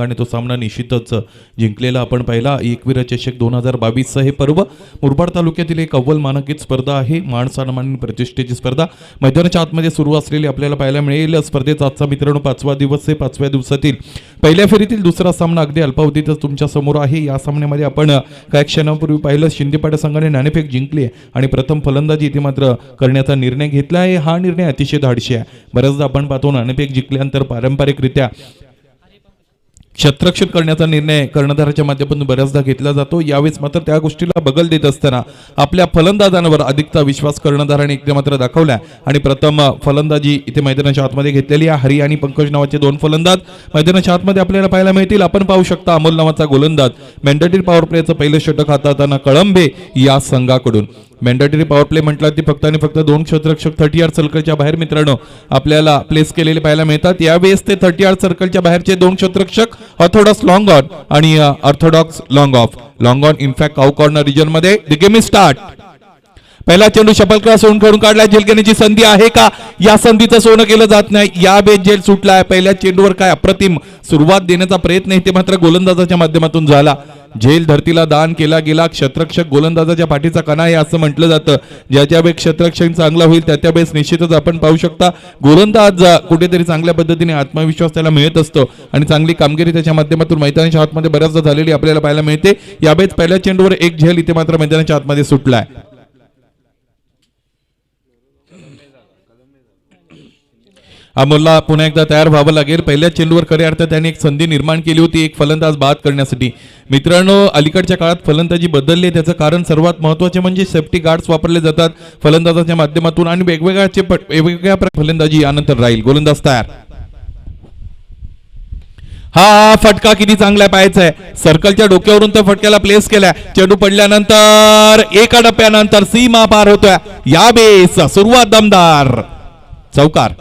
आणि तो सामना निश्चितच जिंकलेला आपण पाहिला. एकवीर चषक 2022 हे पर्व मुरबाड तालुक्यातील एक अव्वल मानांकित स्पर्धा आहे. मान सन्मान प्रतिष्ठेची स्पर्धा मैदानाच्या आतमध्ये सुरू असलेली आपल्याला पाहायला मिळेल. स्पर्धेचा आजचा मित्रांनो 5वा दिवस आहे. 5व्या दिवसातील पहिल्या फेरीतील दुसरा सामना अगदी अल्पावधीतच तुमच्या समोर आहे. या सामन्यामध्ये आपण काही क्षणापूर्वी पाहिलं शिंदेपाडा संघाने नाणेफेक जिंकली आणि प्रथम फलंदाजी इथे मात्र करण्याचा निर्णय घेतला आहे. हा निर्णय अतिशय धाडशी आहे. बऱ्याचदा आपण पाहतो नाणेफेक जिंकल्यानंतर पारंपरिकरित्या क्षेत्ररक्षण करण्याचा निर्णय कर्णधाराच्या माध्यमातून बऱ्याचदा घेतला जातो. यावेळेस मात्र त्या गोष्टीला बगल देत असताना आपल्या फलंदाजांवर अधिकचा विश्वास कर्णधाराने इथे मात्र दाखवला आणि प्रथम फलंदाजी इथे मैदानाच्या आतमध्ये घेतलेली आहे. हरी आणि पंकज नावाचे दोन फलंदाज मैदानाच्या आतमध्ये आपल्याला पाहायला मिळतील. आपण पाहू शकता अमोल नावाचा गोलंदाज मॅन्डेटरी पॉवर प्लेचं पहिलं षटक हाताळताना कळंबे या संघाकडून. मॅन्डेटरी पॉवर प्ले म्हटलं की फक्त आणि फक्त दोन क्षेत्ररक्षक 30 यार्ड सर्कलच्या बाहेर मित्रांनो आपल्याला प्लेस केलेले पाहायला मिळतात. यावेळेस ते 30 यार्ड सर्कलच्या बाहेरचे दोन क्षेत्ररक्षक ऑर्थोडॉक्स लॉंग ऑन आणि orthodox long off. Long on in fact out corner region मध्ये द गेम इज स्टार्ट. पहिला चेंडू शपल क्रॉस होऊन खेळून काढला. झेल घेण्याची संधी आहे का? या संधीचं सोनं केलं जात नाही. या बेस झेल सुटलाय. पहिल्या चेंडूवर काय अप्रतिम सुरुवात देण्याचा प्रयत्न ते मात्र गोलंदाजाच्या माध्यमातून झाला. झेल धरतीला दान केला गेला. क्षेत्ररक्षक गोलंदाजाच्या पाठीचा कणा आहे असं म्हटलं जातं. ज्याच्या वेळेस क्षेत्ररक्षण चांगला होईल त्या वेळेस निश्चितच आपण पाहू शकता गोलंदाज कुठेतरी चांगल्या पद्धतीने आत्मविश्वास त्याला मिळत असतो आणि चांगली कामगिरी त्याच्या माध्यमातून मैदानाच्या आतमध्ये बऱ्याचदा झालेली आपल्याला पाहायला मिळते. यावेळेस पहिल्या चेंडूवर एक झेल इथे मात्र मैदानाच्या आतमध्ये सुटलाय. अमोलला पुन्हा एकदा तयार व्हावं लागेल. पहिल्या चेंडूवर खऱ्या अर्थात त्याने एक संधी निर्माण केली होती एक फलंदाज बाद करण्यासाठी. मित्रांनो अलीकडच्या काळात फलंदाजी बदलली. त्याचं कारण सर्वात महत्त्वाचे म्हणजे सेफ्टी गार्ड्स वापरले जातात फलंदाजाच्या माध्यमातून आणि वेगवेगळ्या फलंदाजी यानंतर राहील. गोलंदाज तयार. हा फटका किती चांगला पाहायचा आहे. सर्कलच्या डोक्यावरून त्या फटक्याला प्लेस केला. चेंडू पडल्यानंतर एका टप्प्यानंतर सीमा पार होतोय. या बेस सुरुवात दमदार. चौकार.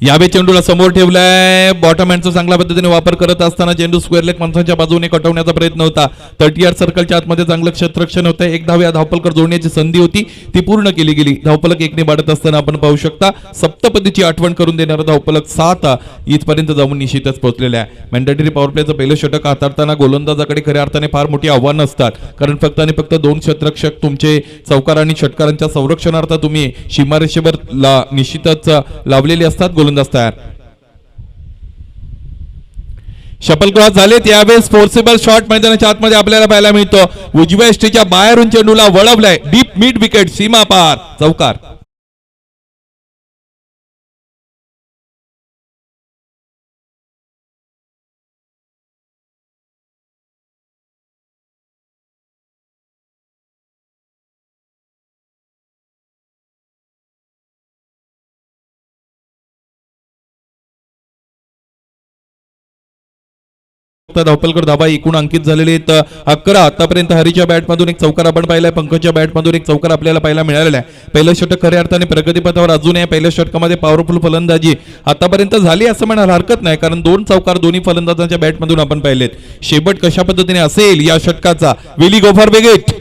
यावे चेंडूला समोर ठेवलाय. बॉटम हँडचा चांगल्या पद्धतीने वापर करत असताना चेंडू स्क्वेअर लेग माणसाच्या बाजूने कटवण्याचा प्रयत्न होता. 30 यार्ड सर्कलच्या आतमध्ये चांगलं क्षेत्ररक्षण होतं. एक धाव या धावपलकर जोडण्याची संधी होती ती पूर्ण केली गेली. धावपलक एकने बाढत असताना आपण पाहू शकता सप्तपदीची आठवण करून देणारा धावपलक 7 इथपर्यंत जाऊन निश्चितच पोहोचलेला आहे. मॅन्डेटरी पॉवर प्लेचं पहिलं षटक हाताळताना गोलंदाजाकडे खऱ्या अर्थाने फार मोठी आव्हानं असतात. कारण फक्त आणि फक्त दोन क्षेत्ररक्षक तुमचे चौकार आणि षटकारांच्या संरक्षणार्थ तुम्ही सीमारेषेवर निश्चितच लावलेले असतात. गोलंदाज तयार. शपल क्रॉस झाले. त्यावेळेस फोर्सेबल शॉट मैदानाच्या आतमध्ये आपल्याला पाहायला मिळतो. उजव्या एष्टीच्या बाहेरून चेंडूला वळवलाय. डीप मिड विकेट सीमा पार. चौकार. धावपलकर धाबा एकूण अंकित झालेले आहेत 11. आतापर्यंत हरीच्या बॅटमधून एक चौकार आपण पाहिलाय. पंकजच्या बॅटमधून एक चौकार आपल्याला पाहायला मिळालेला आहे. पहिलं षटक खऱ्या अर्थाने प्रगतीपथावर अजून आहे. पहिल्या षटकामध्ये पॉवरफुल फलंदाजी आतापर्यंत झाली असं म्हणायला हरकत नाही कारण दोन चौकार दोन्ही फलंदाजांच्या बॅटमधून आपण पाहिलेत. शेवट कशा पद्धतीने असेल या षटकाचा. विली गो फॉर बेगेट.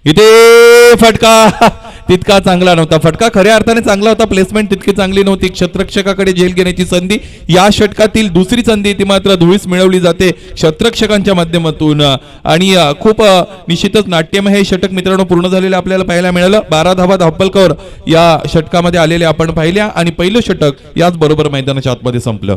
इथे फटका तितका चांगला नव्हता. फटका खऱ्या अर्थाने चांगला होता. प्लेसमेंट तितकी चांगली नव्हती. क्षेत्ररक्षकाकडे झेल घेण्याची संधी या षटकातील दुसरी संधी ती मात्र धुळीस मिळवली जाते क्षेत्ररक्षकांच्या माध्यमातून आणि खूप निश्चितच नाट्यमय हे षटक मित्रांनो पूर्ण झालेलं आपल्याला पाहायला मिळालं. 12 धावा धावपलकर या षटकामध्ये आलेले आपण पाहिल्या आणि पहिलं षटक याच बरोबर मैदानाच्या आतमध्ये संपलं.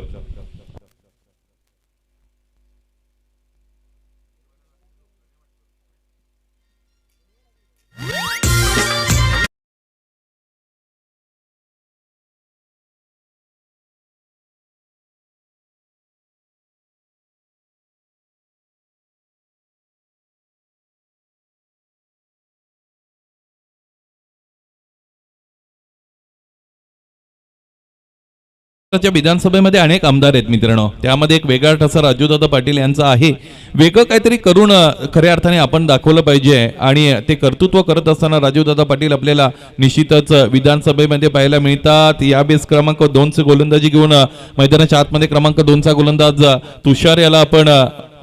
महाराष्ट्राच्या विधानसभेमध्ये अनेक आमदार आहेत मित्रांनो, त्यामध्ये एक वेगळा ठसा राजूदादा पाटील यांचा आहे. वेगळं काहीतरी करून खऱ्या अर्थाने आपण दाखवलं पाहिजे आणि ते कर्तृत्व करत असताना राजूदादा पाटील आपल्याला निश्चितच विधानसभेमध्ये पाहायला मिळतात. या बेस क्रमांक 2चे गोलंदाजी घेऊन मैदानाच्या आतमध्ये क्रमांक 2चा गोलंदाज तुषार याला आपण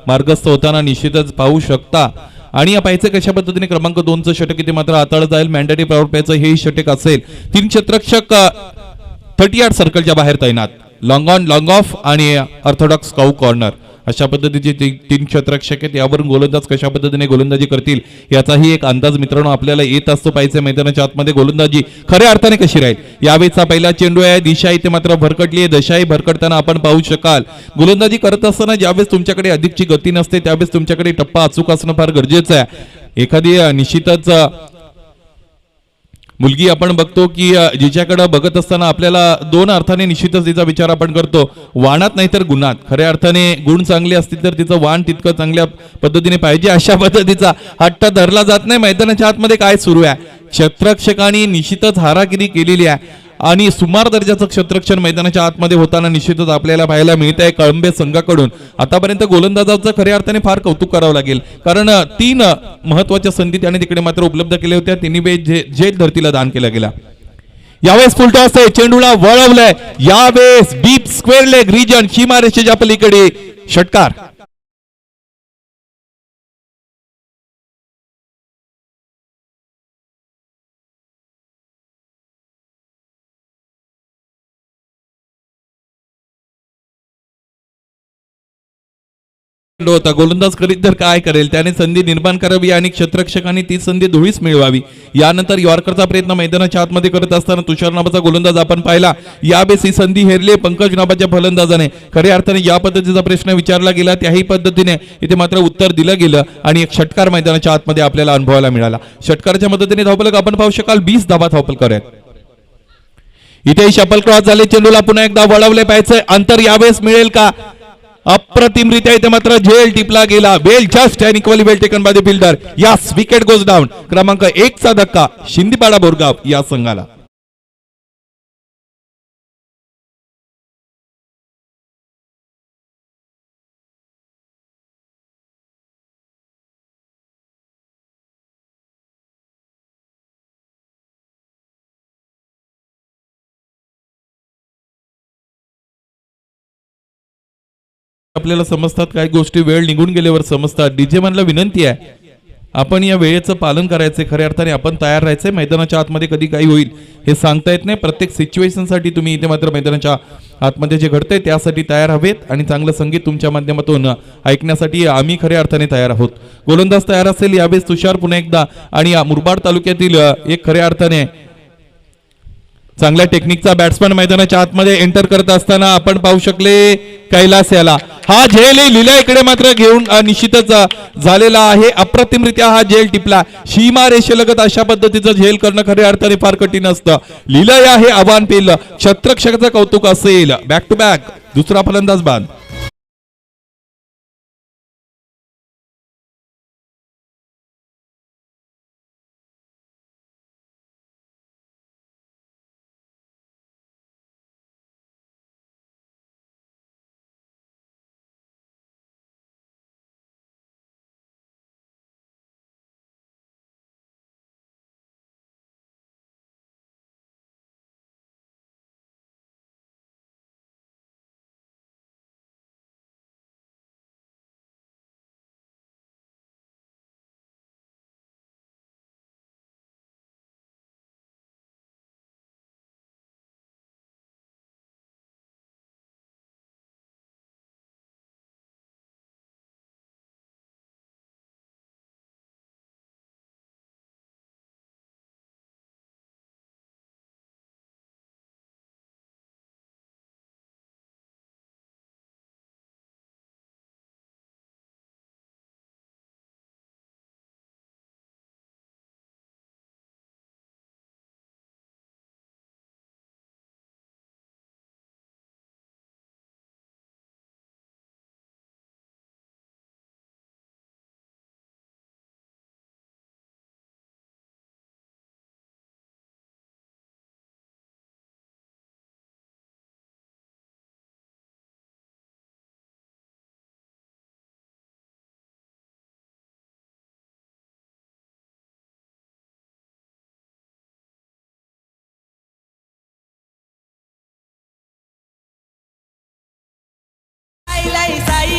मार्गस्थ होताना निश्चितच पाहू शकता. आणि या पाहायचं कशा पद्धतीने क्रमांक 2चं षटक इथे मात्र हाताळत जाईल. मॅन्डेटरी पॉवर प्लेचं हे षटक असेल. 3 क्षेत्ररक्षक 38 सर्कलच्या बाहेर तैनात. लॉंग ऑन लॉंग ऑफ आणि ऑर्थोडॉक्स काऊ कॉर्नर अशा पद्धतीचे 3 क्षेत्ररक्षक आहेत. यावरून गोलंदाज कशा पद्धतीने गोलंदाजी करतील याचाही एक अंदाज मित्रांनो आपल्याला येत असतो. पाहिजे मैदानाच्या आतमध्ये गोलंदाजी खऱ्या अर्थाने कशी राहील. यावेळेचा पहिला चेंडू आहे. दिशा इथे मात्र भरकटली आहे. दशाही भरकटताना आपण पाहू शकाल. गोलंदाजी करत असताना ज्यावेळेस तुमच्याकडे अधिकची गती नसते त्यावेळेस तुमच्याकडे टप्पा अचूक असणं फार गरजेचं आहे. एखादी निश्चितच मुलगी आपण बघतो की जिच्याकडे बघत असताना आपल्याला 2 अर्थाने निश्चितच तिचा विचार आपण करतो. वाणात नाही तर गुणात. खऱ्या अर्थाने गुण चांगले असतील तर तिचं वाण तितकं चांगल्या पद्धतीने पाहिजे. अशा पद्धतीचा हट्ट धरला जात नाही. मैदानाच्या आतमध्ये काय सुरू आहे. क्षेत्ररक्षकांनी निश्चितच हारागिरी केलेली आहे आणि सुमार दर्जाचं क्षेत्ररक्षण मैदानाच्या आतमध्ये होताना निश्चितच आपल्याला पाहायला मिळत आहे कळंबे संघाकडून. आतापर्यंत गोलंदाजाचं खऱ्या अर्थाने फार कौतुक करावं लागेल, कारण 3 महत्वाच्या संधी त्याने तिकडे मात्र उपलब्ध केल्या होत्या. तिन्ही झेल धरतीला दान केला गेला. यावेळेस फुल टॉस आहे. चेंडूला वळवलंय. यावेळेस डीप स्क्वेअर लेग रिजन सीमारेषेच्या पलीकडे षटकार. होता गोलंदाज करीत तर काय करेल. त्याने संधी निर्माण करावी आणि क्षेत्ररक्षकांनी ती संधी धुळीस मिळवावी. यानंतर यॉर्करचा प्रयत्न मैदानाच्या आतमध्ये करत असताना तुषार नावाचा गोलंदाज आपण पाहिला. यावेळेस ही संधी हेरली पंकज नावाच्या फलंदाजाने. खऱ्या अर्थाने या पद्धतीचा प्रश्न विचारला गेला त्याही पद्धतीने इथे मात्र उत्तर दिलं गेलं आणि एक षटकार मैदानाच्या आतमध्ये आपल्याला अनुभवायला मिळाला. षटकाराच्या मदतीने धावफलक आपण पाहू शकाल. 20 धावा धावफलक आहेत. इथे शफल क्रॉस झाले. चेंडूला पुन्हा एकदा वळवले पाहिजे. अंतर यावेळेस मिळेल का. अप्रतिमरित्या इथे मात्र झेल टिपला गेला. Well just and equally well taken by the fielder. यास विकेट गोज डाऊन. क्रमांक 1चा धक्का शिंदीपाडा बोरगाव या संघाला. आपल्याला समजतात काही गोष्टी वेळ निघून गेल्यावर समजतात. डीजे मनला विनंती आहे आपण या वेळेचं पालन करायचंय. खऱ्या अर्थाने आपण तयार राहायचंय. मैदानाच्या आतमध्ये कधी काही होईल हे सांगता येत नाही. प्रत्येक सिच्युएशनसाठी तुम्ही इथे मात्र मैदानाच्या आतमध्ये जे घडतंय त्यासाठी तयार हवेत आणि चांगलं संगीत तुमच्या माध्यमातून ऐकण्यासाठी आम्ही खऱ्या अर्थाने तयार आहोत. गोलंदाज तयार असेल. यावेळेस तुषार पुन्हा एकदा आणि या मुरबाड तालुक्यातील एक खऱ्या अर्थाने चांगल्या टेक्निकचा बॅट्समन मैदानाच्या आतमध्ये एंटर करत असताना आपण पाहू शकले कैलास याला. हा झेल लिला इकडे मात्र घेऊन निश्चितच झालेला आहे. अप्रतिमरित्या हा झेल टिपला. सीमा रेषेलगत अशा पद्धतीचं झेल करणं खऱ्या अर्थाने फार कठीण असतं. लिलय आहे आव्हान पेलं. क्षेत्ररक्षकाचं कौतुक असेल. बॅक टू बॅक दुसरा फलंदाज बाद.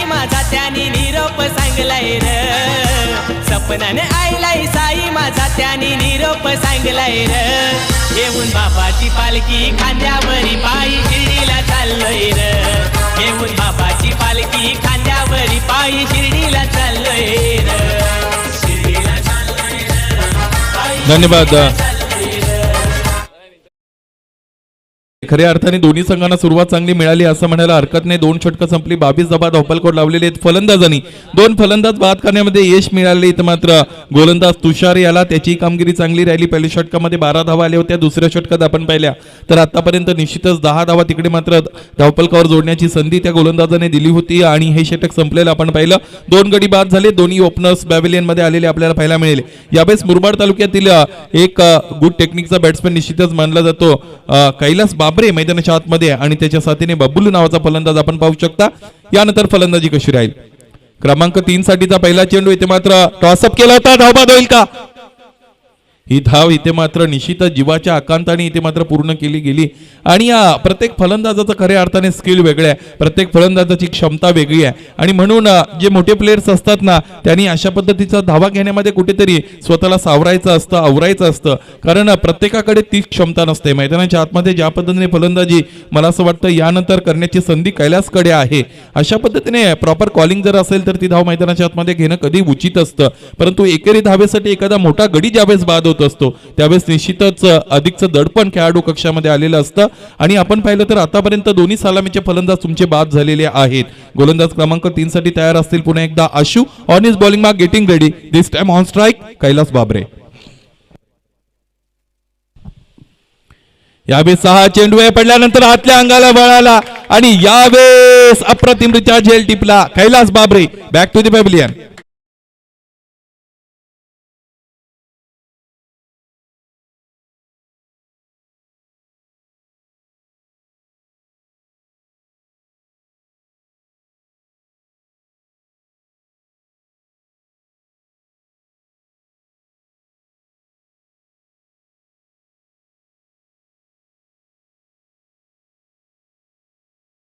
माझा त्याने निरोप सांगलाय र सपनाने आईलाई साई माझा त्याने निरोप सांगलाय र घेऊन बाबाची पालखी खांद्यावरी पायी शिर्डीला चाललोय र घेऊन बाबाची पालखी खांद्यावरी पायी शिर्डीला चाललोय र शिर्डीला चाललोय र धन्यवाद. खऱ्या अर्थाने दोन्ही संघांना सुरुवात चांगली मिळाली असं म्हणायला हरकत नाही. 2 षटकं संपली, 22 धावा धावपलकोट लावलेले आहेत फलंदाजांनी. 2 फलंदाज बाद करण्यामध्ये यश मिळाले. तर मात्र गोलंदाज तुषार याला त्याची कामगिरी चांगली राहिली. पहिल्या षटकामध्ये 12 धावा आल्या होत्या. दुसऱ्या षटकात आपण पाहिल्या तर आतापर्यंत निश्चितच 10 धावा तिकडे मात्र धावपलकावर जोडण्याची संधी त्या गोलंदाजाने दिली होती आणि हे षटक संपलेलं आपण पाहिलं. 2 गडी बाद झाले. दोन्ही ओपनर्स पॅव्हिलियन मध्ये आलेले आपल्याला पाहायला मिळेल. यावेळेस मुरबाड तालुक्यातील एक गुड टेक्निकचा बॅट्समॅन निश्चितच मानला जातो कैलास बाबरे मैदानाच्या आतमध्ये आणि त्याच्या साथीने बब्बुलू नावाचा फलंदाज आपण पाहू शकता. यानंतर फलंदाजी कशी राहील. क्रमांक 3 साठीचा पहिला चेंडू इथे मात्र टॉसअप केला होता. धावबाद होईल का. ही धाव इथे मात्र निश्चितच जीवाच्या आकांताने इथे मात्र पूर्ण केली गेली आणि प्रत्येक फलंदाजाचं खऱ्या अर्थाने स्किल वेगळं आहे. प्रत्येक फलंदाजाची क्षमता वेगळी आहे आणि म्हणून जे मोठे प्लेयर्स असतात ना त्यांनी अशा पद्धतीचा धावा घेण्यामध्ये कुठेतरी स्वतःला सावरायचं असतं, आवरायचं असतं. कारण प्रत्येकाकडे तीच क्षमता नसते. मैदानाच्या आतमध्ये ज्या पद्धतीने फलंदाजी मला असं वाटतं यानंतर करण्याची संधी कैलासकडे आहे. अशा पद्धतीने प्रॉपर कॉलिंग जर असेल तर ती धाव मैदानाच्या आतमध्ये घेणं कधी उचित असतं. परंतु एकेरी धावेसाठी एखादा मोठा गडी ज्यावेळेस बाद असतो त्यावेळेस निश्चितच अधिकचं दडपण खेळाडू कक्षामध्ये आलेलं असतं आणि आपण पाहिलं तर आतापर्यंत दोन्ही सलामीचे फलंदाज तुमचे बाद झालेले आहेत. गोलंदाज क्रमांक 3 साठी तयार असतील पुन्हा एकदा Ashu on his bowling mark getting ready. This time on strike Kailas Babare. यावेळेस 6 चेंडू पडल्यानंतर आतल्या अंगाला बळाला आणि यावेळेस अप्रतिमरित्या झेल टिपला Kailas Babare. Back to the pavilion.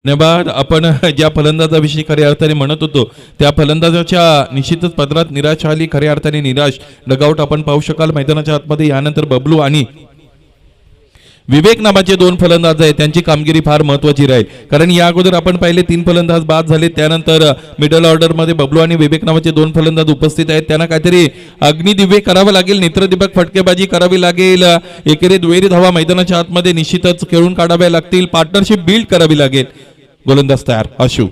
धन्यवाद. आपण ज्या फलंदाजाविषयी खऱ्या अर्थाने म्हणत होतो त्या फलंदाजाच्या निश्चितच पदरात निराश आली. खऱ्या अर्थाने निराश डगआउट आपण पाहू शकाल मैदानाच्या आतमध्ये. यानंतर बबलू आणि विवेक नावाचे 2 फलंदाज आहेत. त्यांची कामगिरी फार महत्वाची राहील कारण या अगोदर आपण पाहिले 3 फलंदाज बाद झाले. त्यानंतर मिडल ऑर्डर मध्ये बबलू आणि विवेक नावाचे 2 फलंदाज उपस्थित आहेत. त्यांना काहीतरी अग्निदिव्य करावं लागेल, नेत्रदीपक फटकेबाजी करावी लागेल. एकेरी दुहेरी धावा मैदानाच्या आतमध्ये निश्चितच खेळून काढाव्या लागतील. पार्टनरशिप बिल्ड करावी लागेल. गोलंदाज तयार आशू.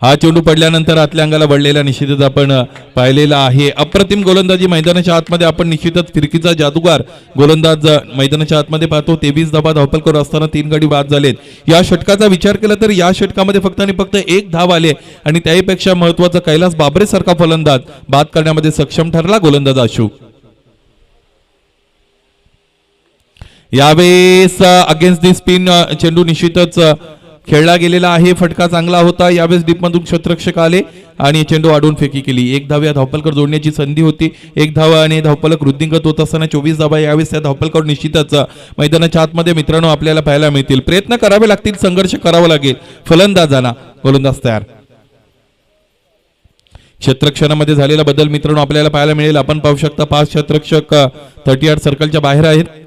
हा चेंडू पडल्यानंतर आतल्या अंगाला वळलेला निश्चितच आपण पाहिलेला आहे. अप्रतिम गोलंदाजी मैदानाच्या आतमध्ये आपण निश्चितच फिरकीचा जादूगार गोलंदाज मैदानाच्या आतमध्ये पाहतो. 23 धावा धावपलकर असताना 3 गडी बाद झालेत. या षटकाचा विचार केला तर या षटकामध्ये फक्त आणि फक्त 1 धाव आले आणि त्याहीपेक्षा महत्वाचा कैलास बाबरे सारखा फलंदाज बाद करण्यामध्ये सक्षम ठरला गोलंदाज आशू. यावेळेस अगेन्स्ट दी स्पिन चेंडू निश्चितच खेळला गेलेला आहे. फटका चांगला होता. यावेळेस डीपमधून क्षेत्ररक्षक आले आणि चेंडू अडवून फेकी केली. 1 धाव या धावपलकर जोडण्याची संधी होती. 1 धाव आणि धावपलक वृद्धिंगत होत असताना 24 धावा यावेळेस त्या धावपलकर निश्चितच मैदानाच्या आतमध्ये मित्रांनो आपल्याला पाहायला मिळतील. प्रयत्न करावे लागतील, संघर्ष करावा लागेल फलंदाजांना. गोलंदाज तयार. क्षेत्ररक्षणामध्ये झालेला बदल मित्रांनो आपल्याला पाहायला मिळेल. आपण पाहू शकता 5 क्षेत्ररक्षक 38 सर्कलच्या बाहेर आहेत.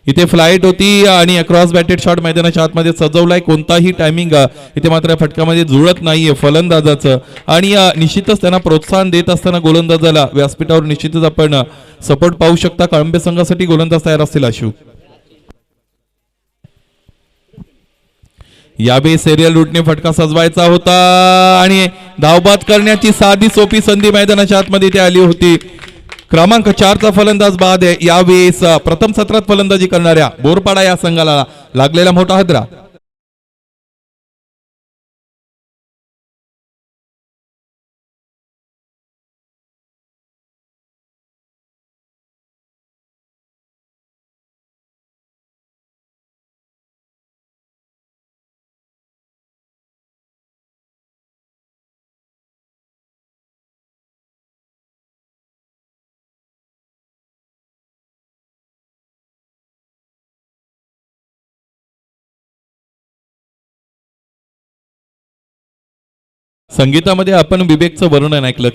इथे फ्लाईट होती आणि अक्रॉस बॅटेड शॉट मैदानाच्या आतमध्ये सजवलाय. कोणताही टायमिंग इथे मात्र फटकामध्ये जुळत नाहीये फलंदाजाचं आणि निश्चितच त्यांना प्रोत्साहन देत असताना गोलंदाजाला व्यासपीठावर निश्चितच आपण सपोर्ट पाहू शकता. कळंबे संघासाठी गोलंदाज तयार असतील आशू. यावेळी सिरियल रूटने फटका सजवायचा होता आणि धावबाद करण्याची साधी सोपी संधी मैदानाच्या आतमध्ये इथे आली होती. क्रमांक 4 चा फलंदाज बाद आहे. यावेळेस प्रथम सत्रात फलंदाजी करणाऱ्या बोरपाडा या संघाला लागलेला मोठा हादरा. संगीतामध्ये आपण विवेकचं वर्णन ऐकलं.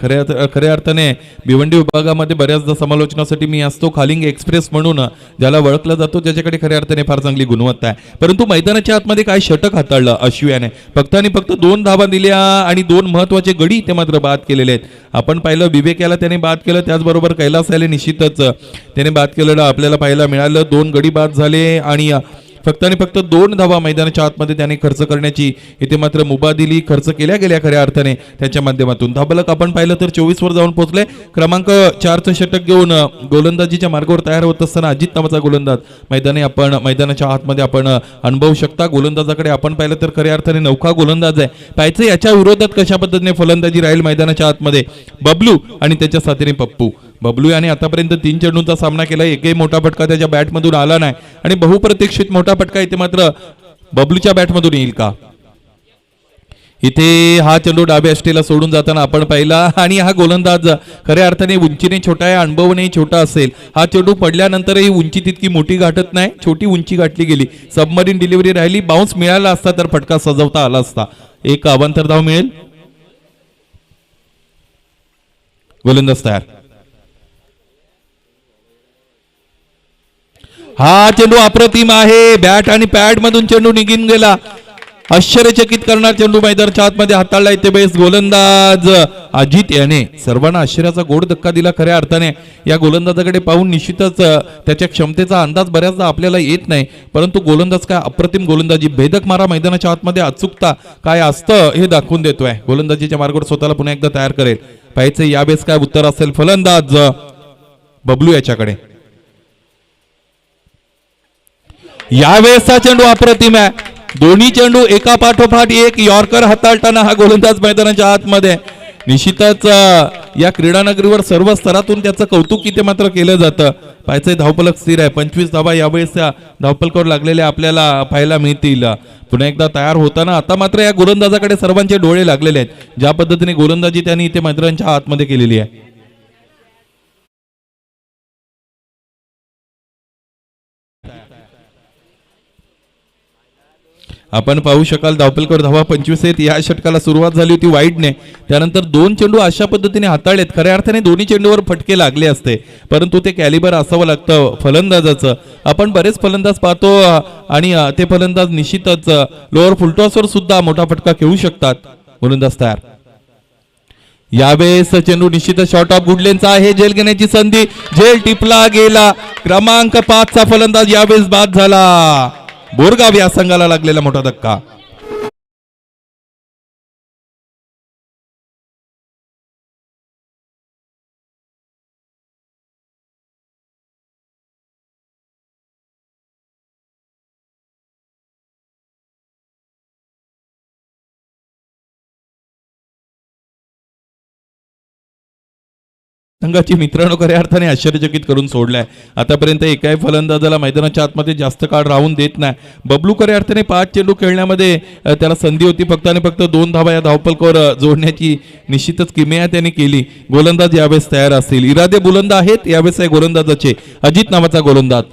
खऱ्या अर्थाने भिवंडी विभागामध्ये बऱ्याचदा समालोचनासाठी मी असतो. खालिंग एक्सप्रेस म्हणून ज्याला ओळखला जातो, ज्याच्याकडे खऱ्या अर्थाने फार चांगली गुणवत्ता आहे. परंतु मैदानाच्या आतमध्ये काय षटक हाताळलं अश्वियाने. फक्त आणि फक्त 2 धावा दिल्या आणि 2 महत्वाचे गडी ते मात्र बाद केलेले आहेत. आपण पाहिलं विवेक याला त्याने बाद केलं, त्याचबरोबर कैलास याला निश्चितच त्याने बाद केलेलं आपल्याला पाहायला मिळालं. 2 गडी बाद झाले आणि फक्त आणि फक्त 2 धावा मैदानाच्या आतमध्ये त्याने खर्च करण्याची इथे मात्र मुभा दिली. खर्च केल्या गेल्या खऱ्या अर्थाने त्याच्या माध्यमातून. धावफलक आपण पाहिलं तर 24 वर जाऊन पोहोचले. क्रमांक 4चं षटक घेऊन गोलंदाजीच्या मार्गावर तयार होत असताना अजित नावाचा गोलंदाज मैदानाच्या आतमध्ये आपण अनुभवू शकता. गोलंदाजाकडे आपण पाहिलं तर खऱ्या अर्थाने नौका गोलंदाज आहे. पाहायचं याच्या विरोधात कशा पद्धतीने फलंदाजी राहील मैदानाच्या आतमध्ये. बबलू आणि त्याच्या साथीने पप्पू. बबलू याने आतापर्यंत 3 चेंडूंचा सामना केला. एकही मोठा फटका त्याच्या बॅटमधून आला नाही आणि बहुप्रतीक्षित मोठा फटका इथे मात्र बबलूच्या बॅटमधून येईल का. इथे हा चेंडू डाव्या अष्टीला सोडून जाताना आपण पाहिला आणि हा गोलंदाज खऱ्या अर्थाने उंचीने छोटा आहे, अनुभवने छोटा असेल. हा चेंडू पडल्यानंतरही उंची तितकी मोठी गाठत नाही, छोटी उंची गाठली गेली. सबमरीन डिलिव्हरी राहिली. बाउन्स मिळाला असता तर फटका सजवता आला असता. एक अवांतर धाव मिळेल. गोलंदाज तयार. हा चेंडू अप्रतिम आहे. बॅट आणि पॅड मधून चेंडू निघून गेला. आश्चर्यचकित करणार चेंडू मैदानाच्या आतमध्ये हाताळला. इथे बेस गोलंदाज अजित याने सर्वांना आश्चर्याचा गोड धक्का दिला. खऱ्या अर्थाने या गोलंदाजाकडे पाहून निश्चितच त्याच्या क्षमतेचा अंदाज बऱ्याचदा आपल्याला येत नाही, परंतु गोलंदाज काय अप्रतिम गोलंदाजी. भेदक मारा मैदानाच्या आतमध्ये अचूकता काय असतं हे दाखवून देतोय. गोलंदाजीच्या मार्गावर स्वतःला पुन्हा एकदा तयार करेल. पाहायचं यावेळेस काय उत्तर असेल. फलंदाज बबलू याच्याकडे. यावेळेसचा चेंडू अप्रतिम आहे. दोन्ही चेंडू एका पाठोपाठ एक यॉर्कर हाताळताना हा गोलंदाज मैदानाच्या आतमध्ये. निश्चितच या क्रीडानगरीवर सर्व स्तरातून त्याचं कौतुक इथे मात्र केलं जातं. पाहायचंय धावफलक स्थिर आहे. 25 धावा यावेळेस धावफलकावर लागलेल्या आपल्याला पाहायला मिळतील. पुन्हा एकदा तयार होताना आता मात्र या गोलंदाजाकडे सर्वांचे डोळे लागलेले आहेत. ज्या पद्धतीने गोलंदाजी त्यांनी इथे मैदानाच्या आतमध्ये केलेली आहे. आपण पाहू शकाल धावफलकावर धावा 25 आहेत. या षटकाला सुरुवात झाली होती वाईडने. त्यानंतर 2 चेंडू अशा पद्धतीने हाताळलेत. खऱ्या अर्थाने दोन्ही चेंडूवर फटके लागले असते, परंतु ते कॅलिबर असावं लागतं फलंदाजाचं. आपण बरेच फलंदाज पाहतो आणि ते फलंदाज निश्चितच लोअर फुलटॉसवर सुद्धा मोठा फटका खेळू शकतात. गोलंदाज तयार. यावेळेस चेंडू निश्चितच शॉर्ट ऑफ गुडलेनचा आहे. झेल घेण्याची संधी. झेल टिपला गेला. क्रमांक 5चा फलंदाज यावेळेस बाद झाला. बोरगाव या संघाला लागलेला मोठा धक्का. संघाची मित्रांनो खऱ्या अर्थाने आश्चर्यचकित करून सोडलाय. आतापर्यंत एकाही फलंदाजाला मैदानाच्या आतमध्ये जास्त काळ राहून देत नाही. बबलू खऱ्या अर्थाने 5 चेंडू खेळण्यामध्ये त्याला संधी होती. फक्त आणि फक्त 2 धावा या धावफलकावर जोडण्याची निश्चितच किमया त्याने केली. गोलंदाज यावेळेस तयार असतील. इरादे बुलंद आहेत यावेळेस आहे गोलंदाजाचे. अजित नावाचा गोलंदाज.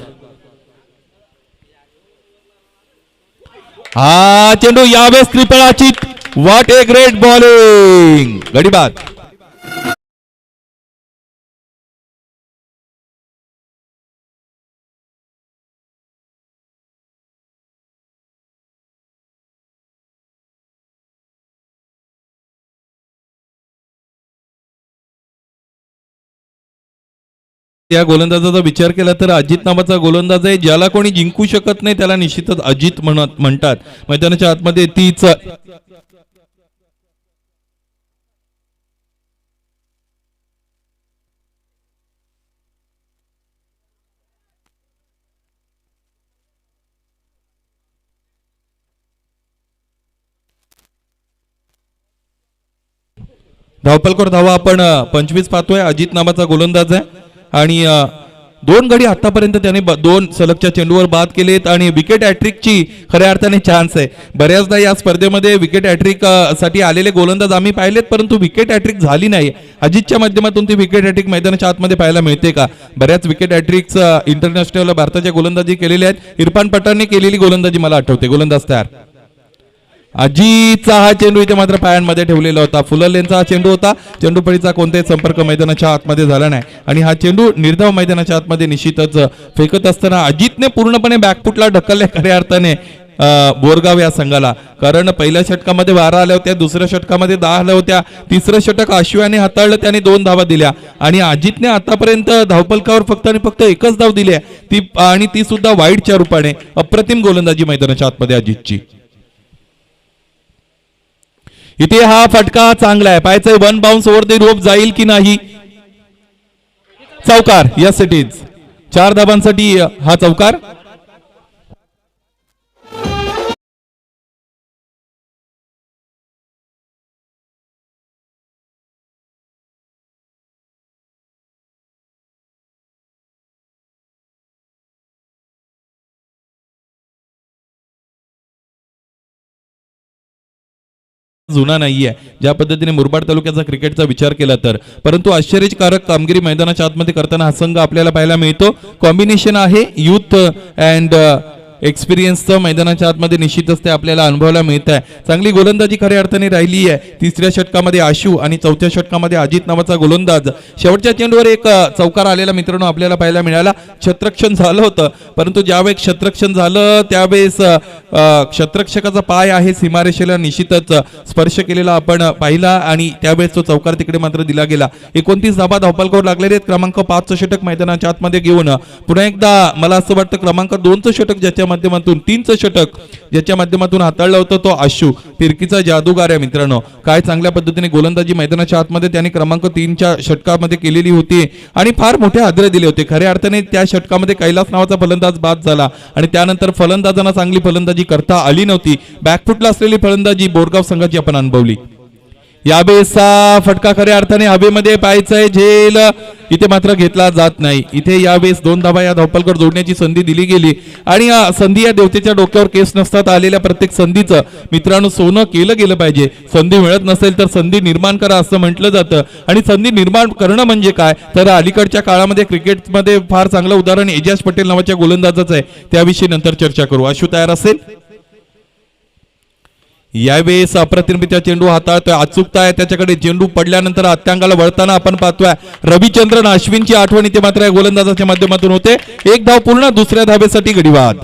हा चेंडू यावेळेस त्रिफळाची. What a great bowling. गडीबाद. या गोलंदाजाचा विचार केला तर अजित नावाचा गोलंदाज आहे. ज्याला कोणी जिंकू शकत नाही त्याला निश्चितच अजित म्हणतात. मैदानाच्या आतमध्ये तीच धावफलकावर धावा आपण 25 पाहतोय. अजित नावाचा गोलंदाज आहे आणि 2 गडी आतापर्यंत त्याने 2 सलगच्या चेंडूवर बाद केलेत आणि विकेट हॅट्रिकची खऱ्या अर्थाने चान्स आहे. बऱ्याचदा या स्पर्धेमध्ये विकेट हॅट्रिक साठी आलेले गोलंदाज आम्ही पाहिलेत, परंतु विकेट हॅट्रिक झाली नाही. अजितच्या माध्यमातून ती विकेट हॅट्रिक मैदानाच्या आतमध्ये पाहायला मिळते का. बऱ्याच विकेट हॅट्रिक्स इंटरनॅशनल भारताच्या गोलंदाजी केलेल्या आहेत. इरफान पठाणने केलेली गोलंदाजी मला आठवते. गोलंदाज तयार. अजितचा हा चेंडू इथे मात्र पायांमध्ये ठेवलेला होता. फुललेंचा हा चेंडू होता. चेंडूपडीचा कोणताही संपर्क मैदानाच्या आतमध्ये झाला नाही आणि हा चेंडू निर्धाव मैदानाच्या आतमध्ये निश्चितच फेकत असताना अजितने पूर्णपणे बॅकफुटला ढकलले खऱ्या अर्थाने बोरगाव या संघाला. कारण पहिल्या षटकामध्ये 12 आल्या होत्या, दुसऱ्या षटकामध्ये 10 आल्या होत्या, तिसरं षटक आशिवाने हाताळलं, त्याने 2 धावा दिल्या आणि अजितने आतापर्यंत धावपलकावर फक्त आणि फक्त एकच धाव दिली आहे आणि ती सुद्धा वाईडच्या रूपाने. अप्रतिम गोलंदाजी मैदानाच्या आतमध्ये अजितची. इथे हा फटका चांगला आहे. पाहायचंय 1 बाउन्स ओव्हर द रोप जाईल की नाही. चौकार. Yes it is. 4 धावांसाठी हा चौकार. जुना नाहीये ज्या पद्धतीने मुरबाड तालुक्याचा क्रिकेटचा विचार केला तर, परंतु आश्चर्यकारक कामगिरी मैदानाच्या आतमध्ये करताना हा संघ आपल्याला पाहायला मिळतो. कॉम्बिनेशन आहे युथ अँड एक्सपिरियन्सचं मैदानाच्या आतमध्ये निश्चितच ते आपल्याला अनुभवायला मिळत आहे. चांगली गोलंदाजी खऱ्या अर्थाने राहिली आहे. तिसऱ्या षटकामध्ये आशू आणि चौथ्या षटकामध्ये अजित नावाचा गोलंदाज. शेवटच्या चेंडूवर एक चौकार आलेला मित्रांनो आपल्याला पाहायला मिळाला. क्षेत्ररक्षण झालं होतं, परंतु ज्यावेळेस क्षेत्ररक्षण झालं त्यावेळेस क्षेत्ररक्षकाचा पाय आहे सीमारेषेला निश्चितच स्पर्श केलेला आपण पाहिला आणि त्यावेळेस तो चौकार तिकडे मात्र दिला गेला. 29 धाबा धावपलकावर लागलेले आहेत. क्रमांक 5चं षटक मैदानाच्या आतमध्ये घेऊन पुन्हा एकदा मला असं वाटतं क्रमांक 2चं षटक ज्याच्या माध्यमातून 3चं षटक ज्याच्या माध्यमातून हाताळलं होतं तो आशू. फिरकीचा जादूगार आहे मित्रांनो. काय चांगल्या पद्धतीने गोलंदाजी मैदानाच्या आतमध्ये त्याने क्रमांक 3च्या षटकामध्ये केलेली होती आणि फार मोठे आदर दिले होते. खऱ्या अर्थाने त्या षटकामध्ये कैलास नावाचा फलंदाज बाद झाला आणि त्यानंतर फलंदाजांना चांगली फलंदाजी करता आली नव्हती. बॅकफुटला असलेली फलंदाजी बोरगाव संघाची आपण अनुभवली. यावेळेसचा फटका खऱ्या अर्थाने हवेमध्ये पाहायचंय. झेल इथे मात्र घेतला जात नाही. इथे यावेळेस 2 धावा या धावपलकर जोडण्याची संधी दिली गेली आणि संधी या देवतेच्या डोक्यावर केस नसतात. आलेल्या प्रत्येक संधीचं मित्रांनो सोनं केलं गेलं पाहिजे. संधी मिळत नसेल तर संधी निर्माण करा असं म्हटलं जातं आणि संधी निर्माण करणं म्हणजे काय तर अलीकडच्या काळामध्ये क्रिकेटमध्ये फार चांगलं उदाहरण एजाज पटेल नावाच्या गोलंदाजाचं आहे. त्याविषयी नंतर चर्चा करू. आशू तयार असेल. यावेळेस अप्रतिमरित्या चेंडू हाताळतोय. अचूकता आहे त्याच्याकडे. चेंडू पडल्यानंतर अत्यांगाला वळताना आपण पाहतोय रविचंद्रन अश्विनची आठवण इथे मात्र या गोलंदाजाच्या माध्यमातून होते. एक धाव पूर्ण. दुसऱ्या धावेसाठी गडीवाद.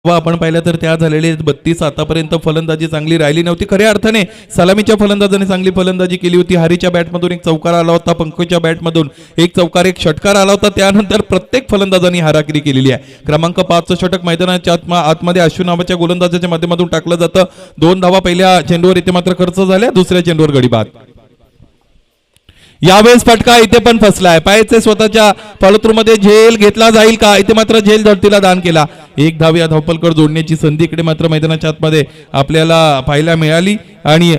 आपण पाहिलं तर त्या झालेले 32 आतापर्यंत फलंदाजी चांगली राहिली नव्हती. खऱ्या अर्थाने सलामीच्या फलंदाजाने चांगली फलंदाजी केली होती. हरीच्या बॅटमधून एक चौकार आला होता. पंकजच्या बॅटमधून एक चौकार एक षटकार आला होता. त्यानंतर प्रत्येक फलंदाजांनी हाराकिरी केलेली आहे. क्रमांक 5चं षटक मैदानाच्या आतमध्ये आशू नावाच्या गोलंदाजाच्या माध्यमातून टाकलं जातं. 2 धावा पहिल्या चेंडूवर इथे मात्र खर्च झाल्या. दुसऱ्या चेंडूवर गडीबाद. यावेळेस फटका इथे पण फसलाय. पाहायचे स्वतःच्या फॉलोथ्रूमध्ये झेल घेतला जाईल का. इथे मात्र झेल धरतीला दान केला. एक धाव या धावपलकर जोडण्याची संधी इकडे मात्र मैदानाच्या आतमध्ये आपल्याला पाहायला मिळाली आणि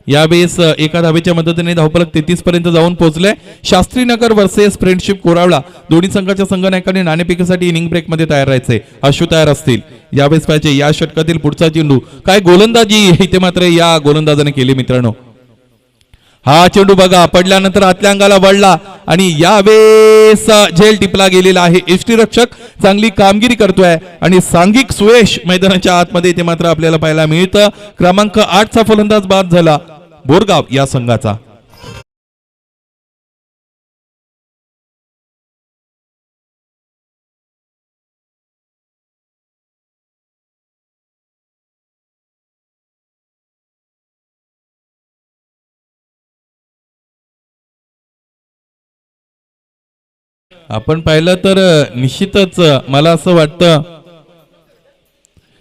यावेळेस एका धावेच्या मदतीने धावपलक 33 पर्यंत जाऊन पोहोचले. शास्त्रीनगर वर्सेस फ्रेंडशिप कोरावळा दोन्ही संघाच्या संघनायकांनी नाणेफेकीसाठी इनिंग ब्रेक मध्ये तयार राहायचे. आशू तयार असतील. यावेळेस पाहिजे या षटकातील पुढचा चेंडू. काय गोलंदाजी इथे मात्र या गोलंदाजाने केली मित्रांनो. हा चेंडू बघा पडल्यानंतर आतल्या अंगाला वळला आणि यावेळेस झेल टिपला गेलेला आहे. यष्टीरक्षक चांगली कामगिरी करतोय आणि सांघिक सुयश मैदानाच्या आतमध्ये इथे मात्र आपल्याला पाहायला मिळतं. क्रमांक 8चा फलंदाज बाद झाला बोरगाव या संघाचा. आपण पाहिलं तर निश्चितच मला असं वाटतं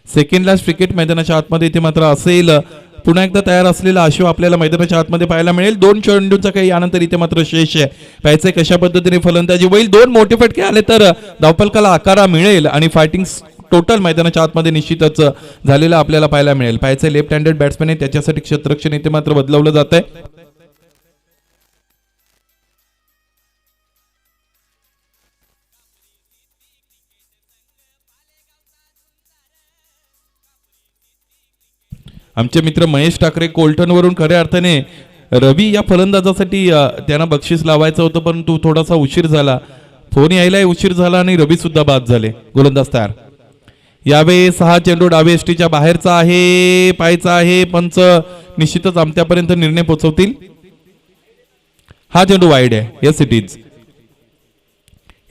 सेकंड लास्ट क्रिकेट मैदानाच्या आतमध्ये इथे मात्र असेल पुन्हा एकदा तयार असलेला आशू आपल्याला मैदानाच्या आतमध्ये पाहायला मिळेल. 2 चेंडूंचा काही यानंतर इथे मात्र शेष आहे. पाहायचंय कशा पद्धतीने फलंदाजी होईल. 2 मोठे फटके आले तर धावफलकाला आकारा मिळेल आणि फायटिंग टोटल मैदानाच्या आतमध्ये निश्चितच झालेलं आपल्याला पाहायला मिळेल. पाहायचंय लेफ्ट हँडेड बॅट्समॅन आहे, त्याच्यासाठी क्षेत्ररक्षण इथे मात्र बदलवलं जात आहे. आमचे मित्र महेश ठाकरे कोल्टन वरून खऱ्या अर्थाने रवी या फलंदाजासाठी त्यांना बक्षीस लावायचं होतं, परंतु थोडासा उशीर झाला. फोन यायलाही उशीर झाला आणि रवी सुद्धा बाद झाले. गोलंदाज तयार. यावेळेस हा चेंडू डावे एसटीच्या बाहेरचा आहे, पायचा आहे. पंच निश्चितच आमत्यापर्यंत निर्णय पोहोचवतील. हा चेंडू वाईड आहे. Yes it is.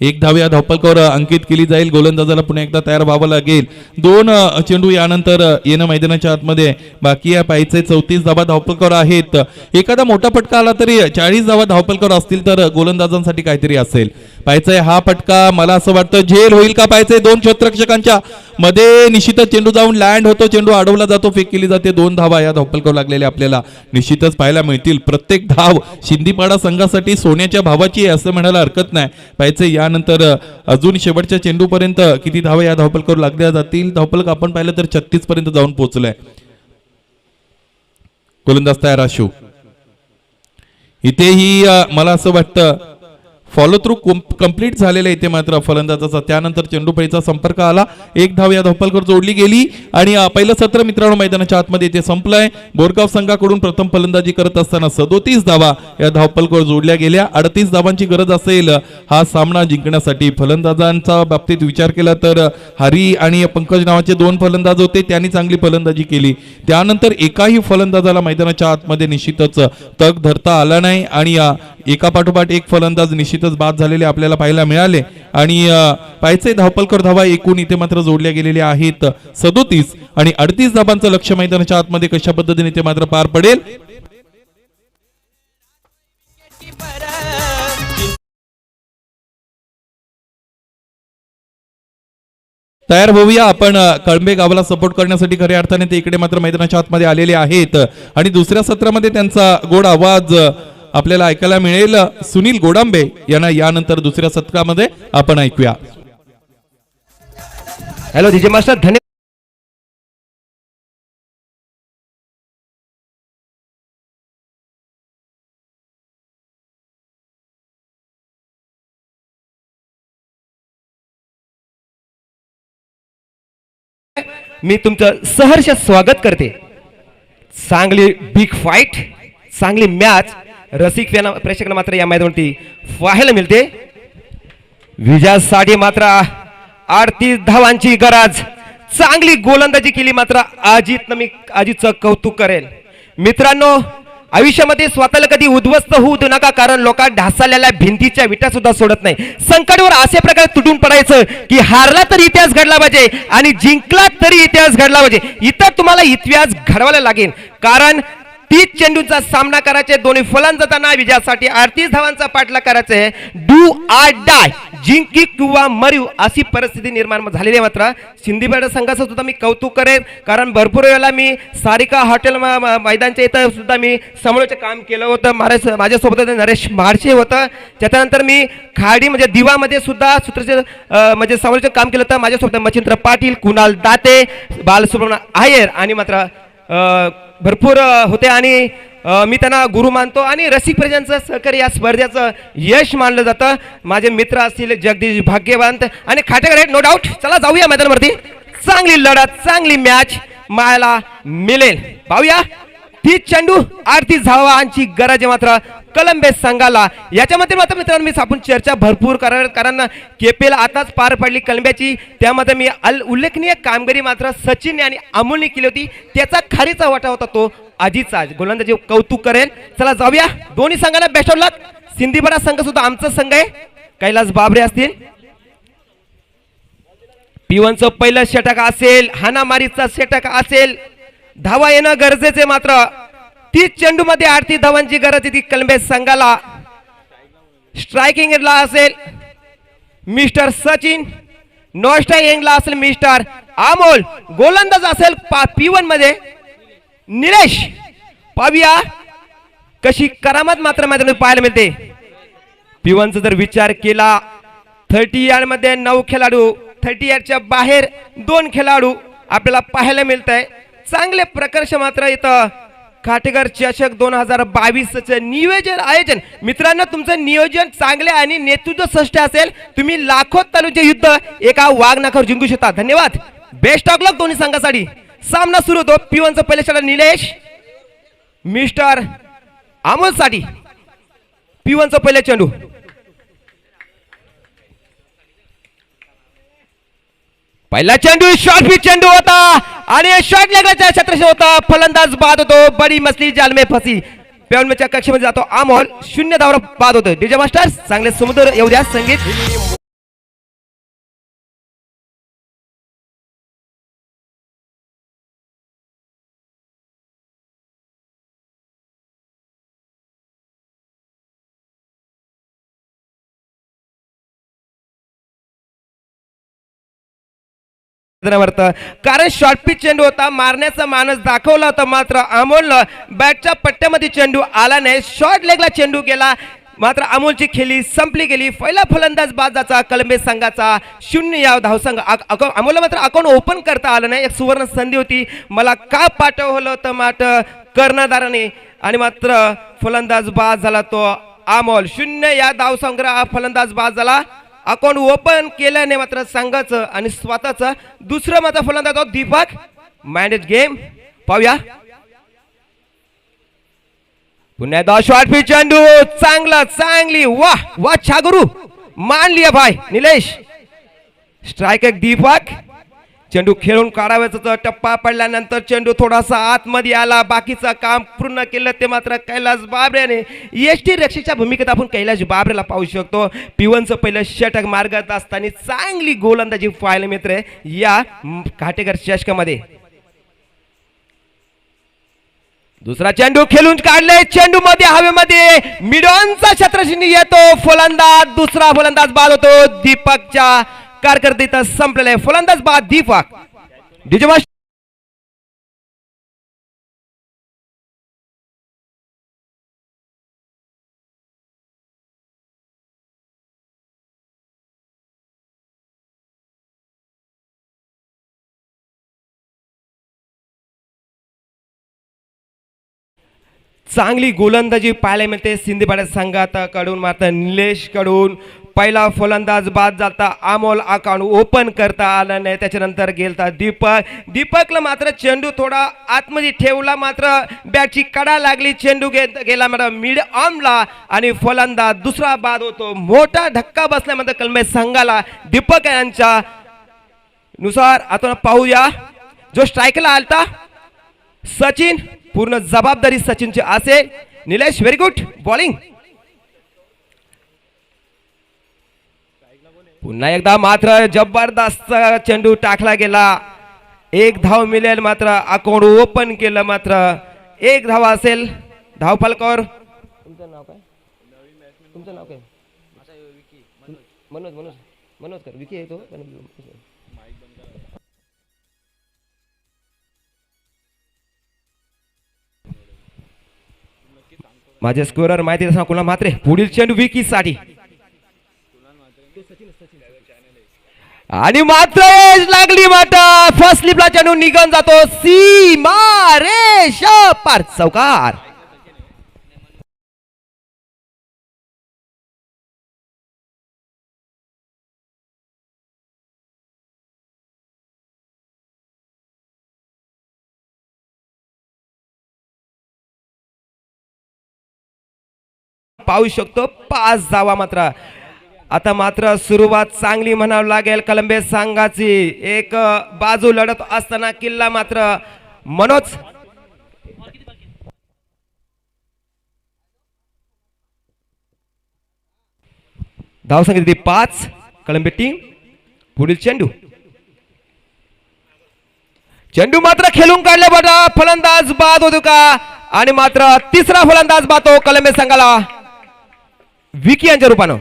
1 धाव या धावफलकावर अंकित केली जाईल. गोलंदाजाला पुन्हा एकदा तयार व्हावं लागेल. 2 चेंडू यानंतर येणं मैदानाच्या आतमध्ये बाकी आहे. पाहिजे 34 धावा धावफलकावर आहेत. एखादा मोठा फटका आला तरी 40 धावा धावफलकावर असतील तर गोलंदाजांसाठी काहीतरी असेल. पाहिजे हा फटका मला असं वाटतं झेल होईल का. पाहिजे 2 क्षेत्ररक्षकांच्या मध्ये निश्चितच चेंडू जाऊन लँड होतो. चेंडू अडवला जातो, फेक केली जाते. 2 धावा या धावफलकावर लागलेल्या आपल्याला निश्चितच पाहायला मिळतील. प्रत्येक धाव शिंदीपाडा संघासाठी सोन्याच्या भावाची आहे असं म्हणायला हरकत नाही. पाहिजे यानंतर अजून शेवटच्या चेंडूपर्यंत किती धावा या धावफलकावर लागल्या जातील. धावफलक आपण पाहिलं तर 36 पर्यंत जाऊन पोहोचलाय. गोलंदाज तयार आशू. इथेही मला असं वाटतं फॉलो थ्रू कंप्लीट झालेला इथे मात्र फलंदाजाचा. त्यानंतर चेंडूपळीचा संपर्क आला. 1 धाव या धावफलकावर जोडली गेली आणि पहिलं सत्र मित्रांनो मैदानाच्या आतमध्ये इथे संपलंय. बोरगाव संघाकडून प्रथम फलंदाजी करत असताना 37 धावा या धावफलकावर जोडल्या गेल्या. 38 धावांची गरज असेल हा सामना जिंकण्यासाठी. फलंदाजांचा बाबतीत विचार केला तर हरी आणि पंकज नावाचे 2 फलंदाज होते, त्यांनी चांगली फलंदाजी केली. त्यानंतर एकाही फलंदाजाला मैदानाच्या आतमध्ये निश्चितच तग धरता आला नाही आणि एका पाठोपाठ एक फलंदाज निश्चितच बाद झालेले आपल्याला पाहायला मिळाले. आणि पाहिजे धावफलकावर धावा एकूण इथे मात्र जोडल्या गेलेल्या आहेत 37 आणि 38 धावांचं लक्ष मैदानाच्या आतमध्ये कशा पद्धतीने इथे मात्र पार पडेल. तयार होऊया आपण. कळंबे गावाला सपोर्ट करण्यासाठी खऱ्या अर्थाने ते इकडे मात्र मैदानाच्या आतमध्ये आलेले आहेत आणि दुसऱ्या सत्रामध्ये त्यांचा गोड आवाज आपल्याला ऐकायला मिळेल. सुनील गोडांबे यांना यानंतर दुसऱ्या सत्रामध्ये आपण ऐकूया. हॅलो डीजे मास्टर, धन्यवाद. मी तुमचं सहर्ष स्वागत करते. चांगली बिग फाईट, चांगली मॅच रसिक प्रेक्षकांना मात्र या मैदानावरती पाहायला मिळते. विजयासाठी मात्र 38 धावांची गरज. चांगली गोलंदाजी केली मात्र अजितचं कौतुक करेल. मित्रांनो, आयुष्यामध्ये स्वतःला कधी उद्ध्वस्त होऊ देऊ नका, कारण लोक ढासळलेल्या भिंतीच्या विटा सुद्धा सोडत नाही. संकटवर असे प्रकारे तुटून पडायचं की हारला तरी इतिहास घडला पाहिजे आणि जिंकला तरी इतिहास घडला पाहिजे. इथं तुम्हाला इतिहास घडवायला लागेल, कारण 30 चेंडूंचा सामना करायचे. दोन्ही फलंदाजांना विजयासाठी 38 धावांचा पाठलाग करायचा आहे. डू आर डाय, जिंकी किंवा मरू अशी परिस्थिती निर्माण झालेली आहे. मात्र सिंधीपेठ संघाचं सुद्धा मी कौतुक करेन, कारण भरपूर वेळेला मी सारिका हॉटेल मैदानच्या इथं सुद्धा मी समोरचं काम केलं होतं. माझ्यासोबत नरेश माडशे होतं. त्याच्यानंतर मी खाडी म्हणजे दिवामध्ये सुद्धा सूत्रचे म्हणजे समोरचं काम केलं होतं. माझ्यासोबत मच्छिंद्र पाटील, कुणाल दाते, बालसुब्रमण्य आयर आणि मात्र भरपूर होते आणि मी त्यांना गुरु मानतो आणि रसिक प्रेक्षकांचं सहकार्य या स्पर्धेचं यश मानलं जातं. माझे मित्र असतील जगदीश भाग्यवंत आणि खाटेकर, नो डाऊट. चला जाऊया मैदानावरती. चांगली लढत, चांगली मॅच मायाला मिळेल. पाहूया. 30 चेंडू 38 धावांची गरज आहे मात्र कळंबे संघाला. याच्यामध्ये मात्र मित्रांनो मी आपण चर्चा भरपूर कारण केपीएल आताच पार पडली कळंब्याची. त्यामध्ये मी उल्लेखनीय कामगिरी मात्र सचिन आणि अमोलने केली होती. त्याचा खारीचा वाटा होता तो अजितचा. गोलंदाजी कौतुक करेल. चला जाऊया. दोन्ही संघांना बेस्ट ऑफ लक. सिंधीपाडा संघ सुद्धा आमचा संघ आहे. कैलास बाबरे असतील. P1चं पहिलं षटक असेल, हानामारीचा षटक असेल. धावा येणं गरजेचे. मात्र 30 चेंडू मध्ये 38 धावांची गरज आहे ती कळंबे संघाला. स्ट्रायकिंगला असेल मिस्टर सचिन, नॉन स्ट्रायकिंगला असेल मिस्टर अमोल. गोलंदाज असेल P1 मध्ये निलेश पाहूया कशी करामत मात्र मैदानात पाहायला मिळते. पिवांचा जर विचार केला 30 यार्ड मध्ये 9 खेळाडू, 30 यार्डच्या बाहेर 2 खेळाडू आपल्याला पाहायला मिळत आहे. चांगले प्रकर्ष मात्र इथं काटेकर चषक 2022 नियोजन आयोजन. मित्रांनो तुमचं नियोजन चांगले आणि नेतृत्व श्रेष्ठ असेल, तुम्ही लाखो तालुचे युद्ध एका वाघनाखावर जिंकू शकता. धन्यवाद. बेस्ट ऑफ लक दोन्ही संघासाठी. सामना सुरू होतो. पिवांचा पहिले षटक निलेश मिस्टर अमोल साठी. पिवांचा पहिले चेंडू पहिला चेंडू शॉर्ट पिच चेंडू होता आणि शॉर्ट लेगचा क्षेत्रक्षण होता. फलंदाज बाद होतो. बडी मछली जाल में फसी. पेवनच्या कक्षेमध्ये जातो अमोल. 0 धावावर बाद होतो. डीजे मास्टर चांगले सुमधुर येऊ द्या संगीत. कारण शॉर्ट पिच चेंडू होता. मारण्याचा मानस दाखवला होता, मात्र अमोलनं बॅटच्या पट्ट्यामध्ये चेंडू आला नाही. शॉर्ट लेगला चेंडू गेला, मात्र अमोलची खेळी संपली गेली. पहिला फलंदाज बाजाचा कलंबे संघाचा 0 या धावसंघ. अमोलला मात्र अकाउंट ओपन करता आलं नाही. एक सुवर्ण संधी होती. मला का पाठवलं होतं मात्र कर्णधाराने आणि मात्र फलंदाज बाद झाला तो अमोल. 0 या धावसंग्रह फलंदाज बाद झाला. अकाउंट ओपन केल्याने मात्र संघाचं आणि स्वतःचं दुसरं मात्र फलंदाज दीपक. मॅनेज गेम पाहूया. पुन्हा एकदा शॉर्ट पिच चेंडू चांगली वाह वाह छागुरू मान लिया भाई निलेश. स्ट्राइक एक दीपक. चेंडू खेळून काढावायचा टप्पा पडल्यानंतर चेंडू थोडासा आतमध्ये आला. बाकीचं काम पूर्ण केलं ते मात्र कैलास बाबऱ्याने. एसटी रक्षकाच्या भूमिकेत आपण कैलास बाबऱ्याला पाहू शकतो. पिवनचं पहिलं षटक मार्गात असताना चांगली गोलंदाजी पाहायला मित्र या काटेकर चषकामध्ये. दुसरा चेंडू खेळून काढले. चेंडू मध्ये हवेमध्ये मिडॉनचा क्षेत्रक्षण येतो. फलंदाज दुसरा फलंदाज बाद होतो. दीपकच्या कारकिर्दीत संपलेला आहे. फलंदाज बाद दीपक. डीजे मास्टर चांगली गोलंदाजी पाहायला मिळते सिंधीपाडा संघाकडून. मात्र निलेश कडून पहिला फलंदाज बाद जाता. अमोल अकाउंट ओपन करता आला नाही. त्याच्यानंतर गेलता दीपकला मात्र चेंडू थोडा आतमध्ये ठेवला, मात्र बॅटची कडा लागली. चेंडू गेला मात्र मिड आर्मला आणि फलंदाज दुसरा बाद होतो. मोठा धक्का बसल्यानंतर कलमे संघाला दीपक यांच्या नुसार. आता पाहूया जो स्ट्राईकला आलता सचिन. पूर्ण जबाबदारी सचिनची असेल. Nilesh very good bowling. पुन्हा एकदा मात्र जबरदस्त चेंडू टाकला गेला. 1 धाव मिळेल, मात्र अकाउंट ओपन केलं. मात्र 1 धाव असेल. धाव फलकावर. तुमचं नाव काय? तुमचं नाव काय? मनोज मनोज मनोज कर. विकी आहे तो. माझे स्कोरर माहिती असणार कुणा मात्रे. पुढील चेंडू विकी साठी आणि मात्र लागली माटा. फर्स्ट स्लिपला चेंडू निघून जातो. सीमा रेष पार. चौकार. पाहू शकतो 5 धावा मात्र. आता मात्र सुरुवात चांगली म्हणावं लागेल कलंबे संघाची. एक बाजू लढत असताना किल्ला मात्र मनोज. धाव संख्या 5 कलंबे टीम. पुढील चेंडू मात्र खेळून काढले बघा. फलंदाज बाद होतो का आणि मात्र तिसरा फलंदाज बाद होतो कलंबे संघाला विकी यांच्या रूपानं.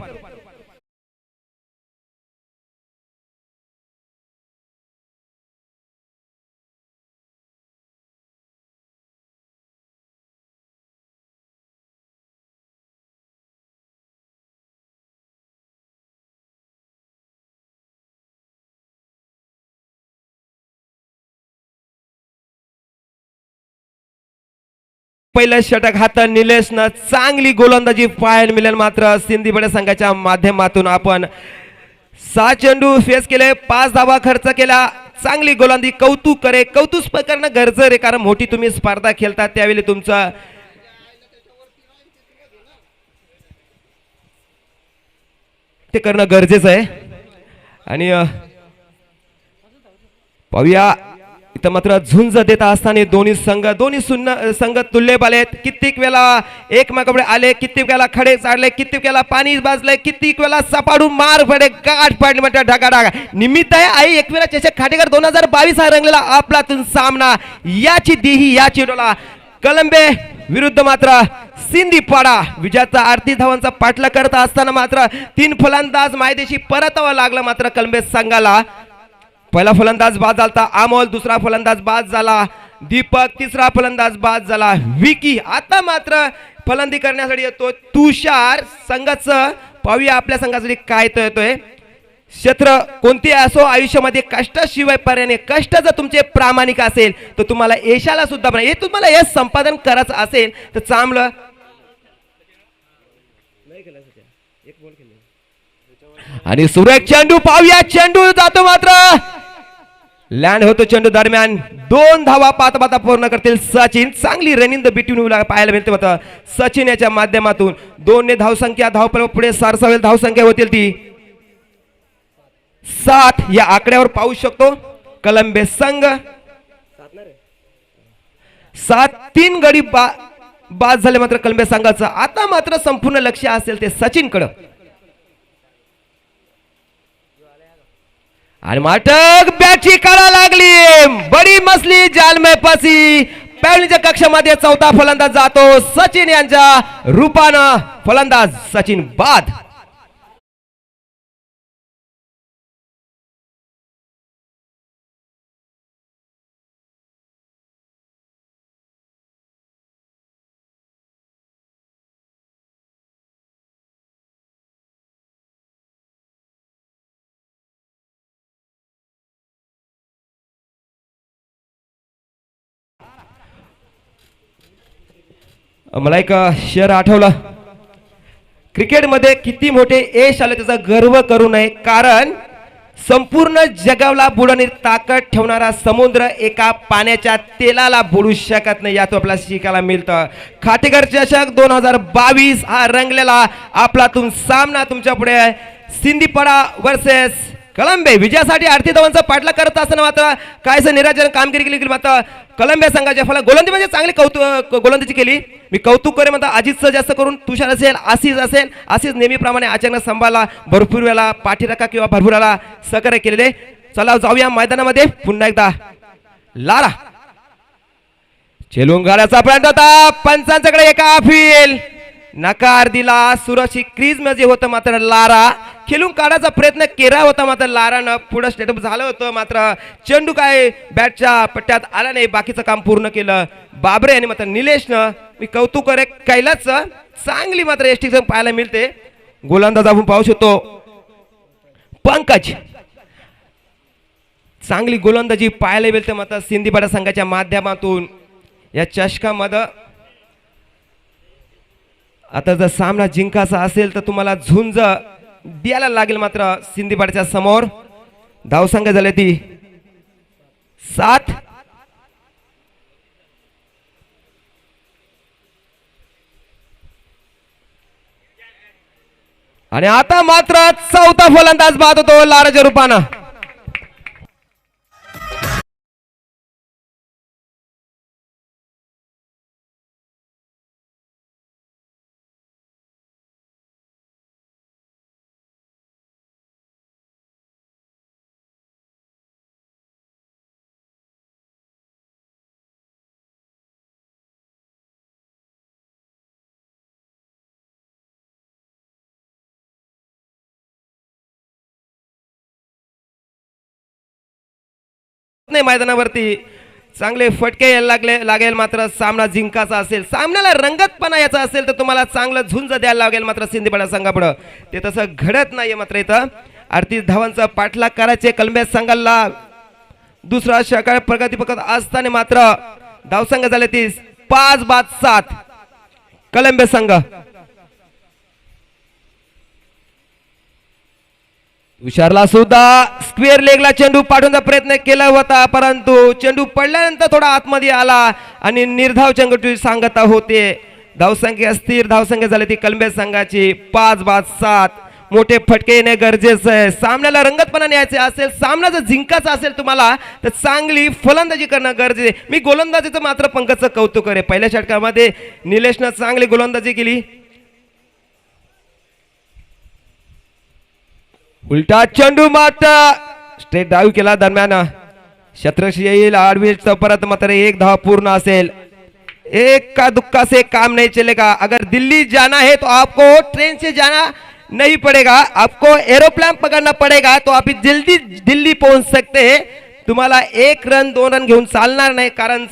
पहिलं षटक हात निलेशनं चांगली गोलंदाजी पाहायला मिळेल मात्र सिंदीबडे संघाच्या माध्यमातून आपण 6 चेंडू फेस केले, 5 धावा खर्च केला, चांगली गोलंदाजी कौतुक करणं गरजेचं आहे कारण मोठी तुम्ही स्पर्धा खेळता त्यावेळी तुमचं ते करणं गरजेचं आहे. आणि पाहूया इथं मात्र झुंज देत असताना दोन्ही संघ तुल्यबल आहेत. कित्येक वेळा एकमेकांकडे आले, कित्येक वेळा खडे चाडले, कित्येक वेळा पाणी बाजले, कित्येक वेळा सपाडून मार पडे, गाठ पाडली म्हणजे ढगाढगा निमित्त आहे. आई एक वेळा चषक खाटेकर 2022 हा रंगलेला आपलातून सामना याची देही याची डोला कलंबे विरुद्ध मात्र सिंदीपाडा विजयाचा 38 धावांचा पाठला करत असताना मात्र 3 फलंदाज मायदेशी परतावा लागला मात्र कलंबे संघाला. पहिला फलंदाज बाद झाला अमोल, दुसरा फलंदाज बाद झाला दीपक, तिसरा फलंदाज बाद झाला विकी. आता मात्र फलंदाजी करण्यासाठी येतो तुषार. संघाचं पाहूया आपल्या संघासाठी काय तो येतोय. क्षेत्र कोणते असो आयुष्यामध्ये कष्टाशिवाय पर्याय नाही. कष्ट जर तुमचे प्रामाणिक असेल तर तुम्हाला यशाला सुद्धा हे तुम्हाला यश संपादन करायचं असेल तर चांगलं आणि सुरेख चेंडू पाहूया. चेंडू जातो मात्र लँड होतो. चेंडू दरम्यान 2 धावा पाता पूर्ण करतील सचिन. चांगली रनिंग द बिटवीन पाहायला मिळते मात्र सचिन याच्या माध्यमातून 2 ने धावसंख्या धाव पुढे सरसावेल धावसंख्या होतील ती 7 या आकड्यावर पाहू शकतो. कलंबे संघ 7-3 गडी बाद झाले मात्र कलंबे संघाचं. आता मात्र संपूर्ण लक्ष असेल ते सचिन कडे आणि माटक बॅटची काढा लागली. बडी मसली जाल में फसी. पॅडलीच्या कक्षामध्ये 4था फलंदाज जातो सचिन यांच्या रूपानं. फलंदाज सचिन बाद. मला एक शेअर आठवलं. क्रिकेटमध्ये किती मोठे यश आले त्याचा गर्व करू नये कारण संपूर्ण जगाला बुडवणारी ताकद ठेवणारा समुद्र एका पाण्याच्या तेलाला बुडू शकत नाही. यात आपल्याला शिकायला मिळतं. खाटेकर चषक 2022 हा रंगलेला आपलातून सामना तुमच्या पुढे सिंदीपाडा वर्सेस कलंबे विजयासाठी 38 धावांचा पाठला करत असताना मात्र कायसं निराजन कामगिरी केली मात्र कलंबे संघाच्या फला गोलंदाजी म्हणजे चांगली गोलंदाजी केली. मी कौतुक करेन म्हणता अजितचं जास्त करून तुषार असेल आशिष नेहमीप्रमाणे अचानक संभाला भरपूर वेळा पाठीराखा किंवा भरपूर वेळा सहकार्य केलेले. चला जाऊया मैदानामध्ये. पुन्हा एकदा लारा चेलून गाड्याचा प्रयत्न होता पंचांच्याकडे एका अपील नकार दिला. सुरक्षित क्रीज मध्ये होतं मात्र लारा खेळून काढायचा प्रयत्न केला होता मात्र लारानं पुढे स्टेटअप झालं होतं मात्र चेंडू काय बॅटच्या पट्ट्यात आला नाही. बाकीचं काम पूर्ण केलं बाबरे आणि मात्र निलेशनं. मी कौतुक करे कैलाच चांगली मात्र एसटी पाहायला मिळते. गोलंदाज आपण पाहू शकतो पंकज. चांगली गोलंदाजी पाहायला मिळते मात्र सिंदीपाडा संघाच्या माध्यमातून या चषकामध्ये. आता जर सामना जिंकायचा असेल तर तुम्हाला झुंज द्यायला लागेल मात्र सिंदीपाड्याच्या समोर. धावसंख्या झाली ती 7. आणि आता मात्र 4था फलंदाज बाद होतो लाराच्या रूपानं. नाही मैदानावरती चांगले फटके यायला लागेल मात्र सामना जिंकायचा असेल सामन्याला रंगतपणा याचा असेल तर तुम्हाला चांगलं झुंज द्यायला लागेल मात्र सिंदीपाडा संघापुढे ते तसं घडत नाहीये. मात्र इथं 38 धावांचा पाठलाग करायचे कलंबे संघाला दुसरा षटक प्रगती पकत असताना मात्र धावसंख्या झाले ती 5-7 कलंबे संघ. तुषारला सुद्धा स्क्वेअर लेगला चेंडू पाठवण्याचा प्रयत्न केला होता, परंतु चेंडू पडल्यानंतर थोडा आतमध्ये आला आणि निर्धाव चेंडूची सांगता होते. धावसंख्या स्थिर धावसंख्या झाली ती कलंबे संघाची 5-7. मोठे फटके येणे गरजेचं आहे. सामन्याला रंगतपणा न्यायचे असेल, सामना जर जिंकायचा असेल तुम्हाला, तर चांगली फलंदाजी करणं गरजेचं आहे. मी गोलंदाजीचं मात्र पंकजचं कौतुक करे. पहिल्या षटकामध्ये निलेशनं चांगली गोलंदाजी केली. उलटा चेंडू मात्र स्ट्रेट डाव केला. दरम्यान शतरक्षी येईल आडवी परत मात्र 1 धाव पूर्ण असेल. एक का दुक्का से काम नहीं चलेगा. अगर दिल्ली जाना है तो आपको ट्रेन से जाना नहीं पड़ेगा, आपको एरोप्लेन पकड़ना पड़ेगा, तो आप जल्दी दिल्ली पहुंच सकते हैं. तुम्हाला 1 रन 2 रन घेऊन चालणार नाही, कारण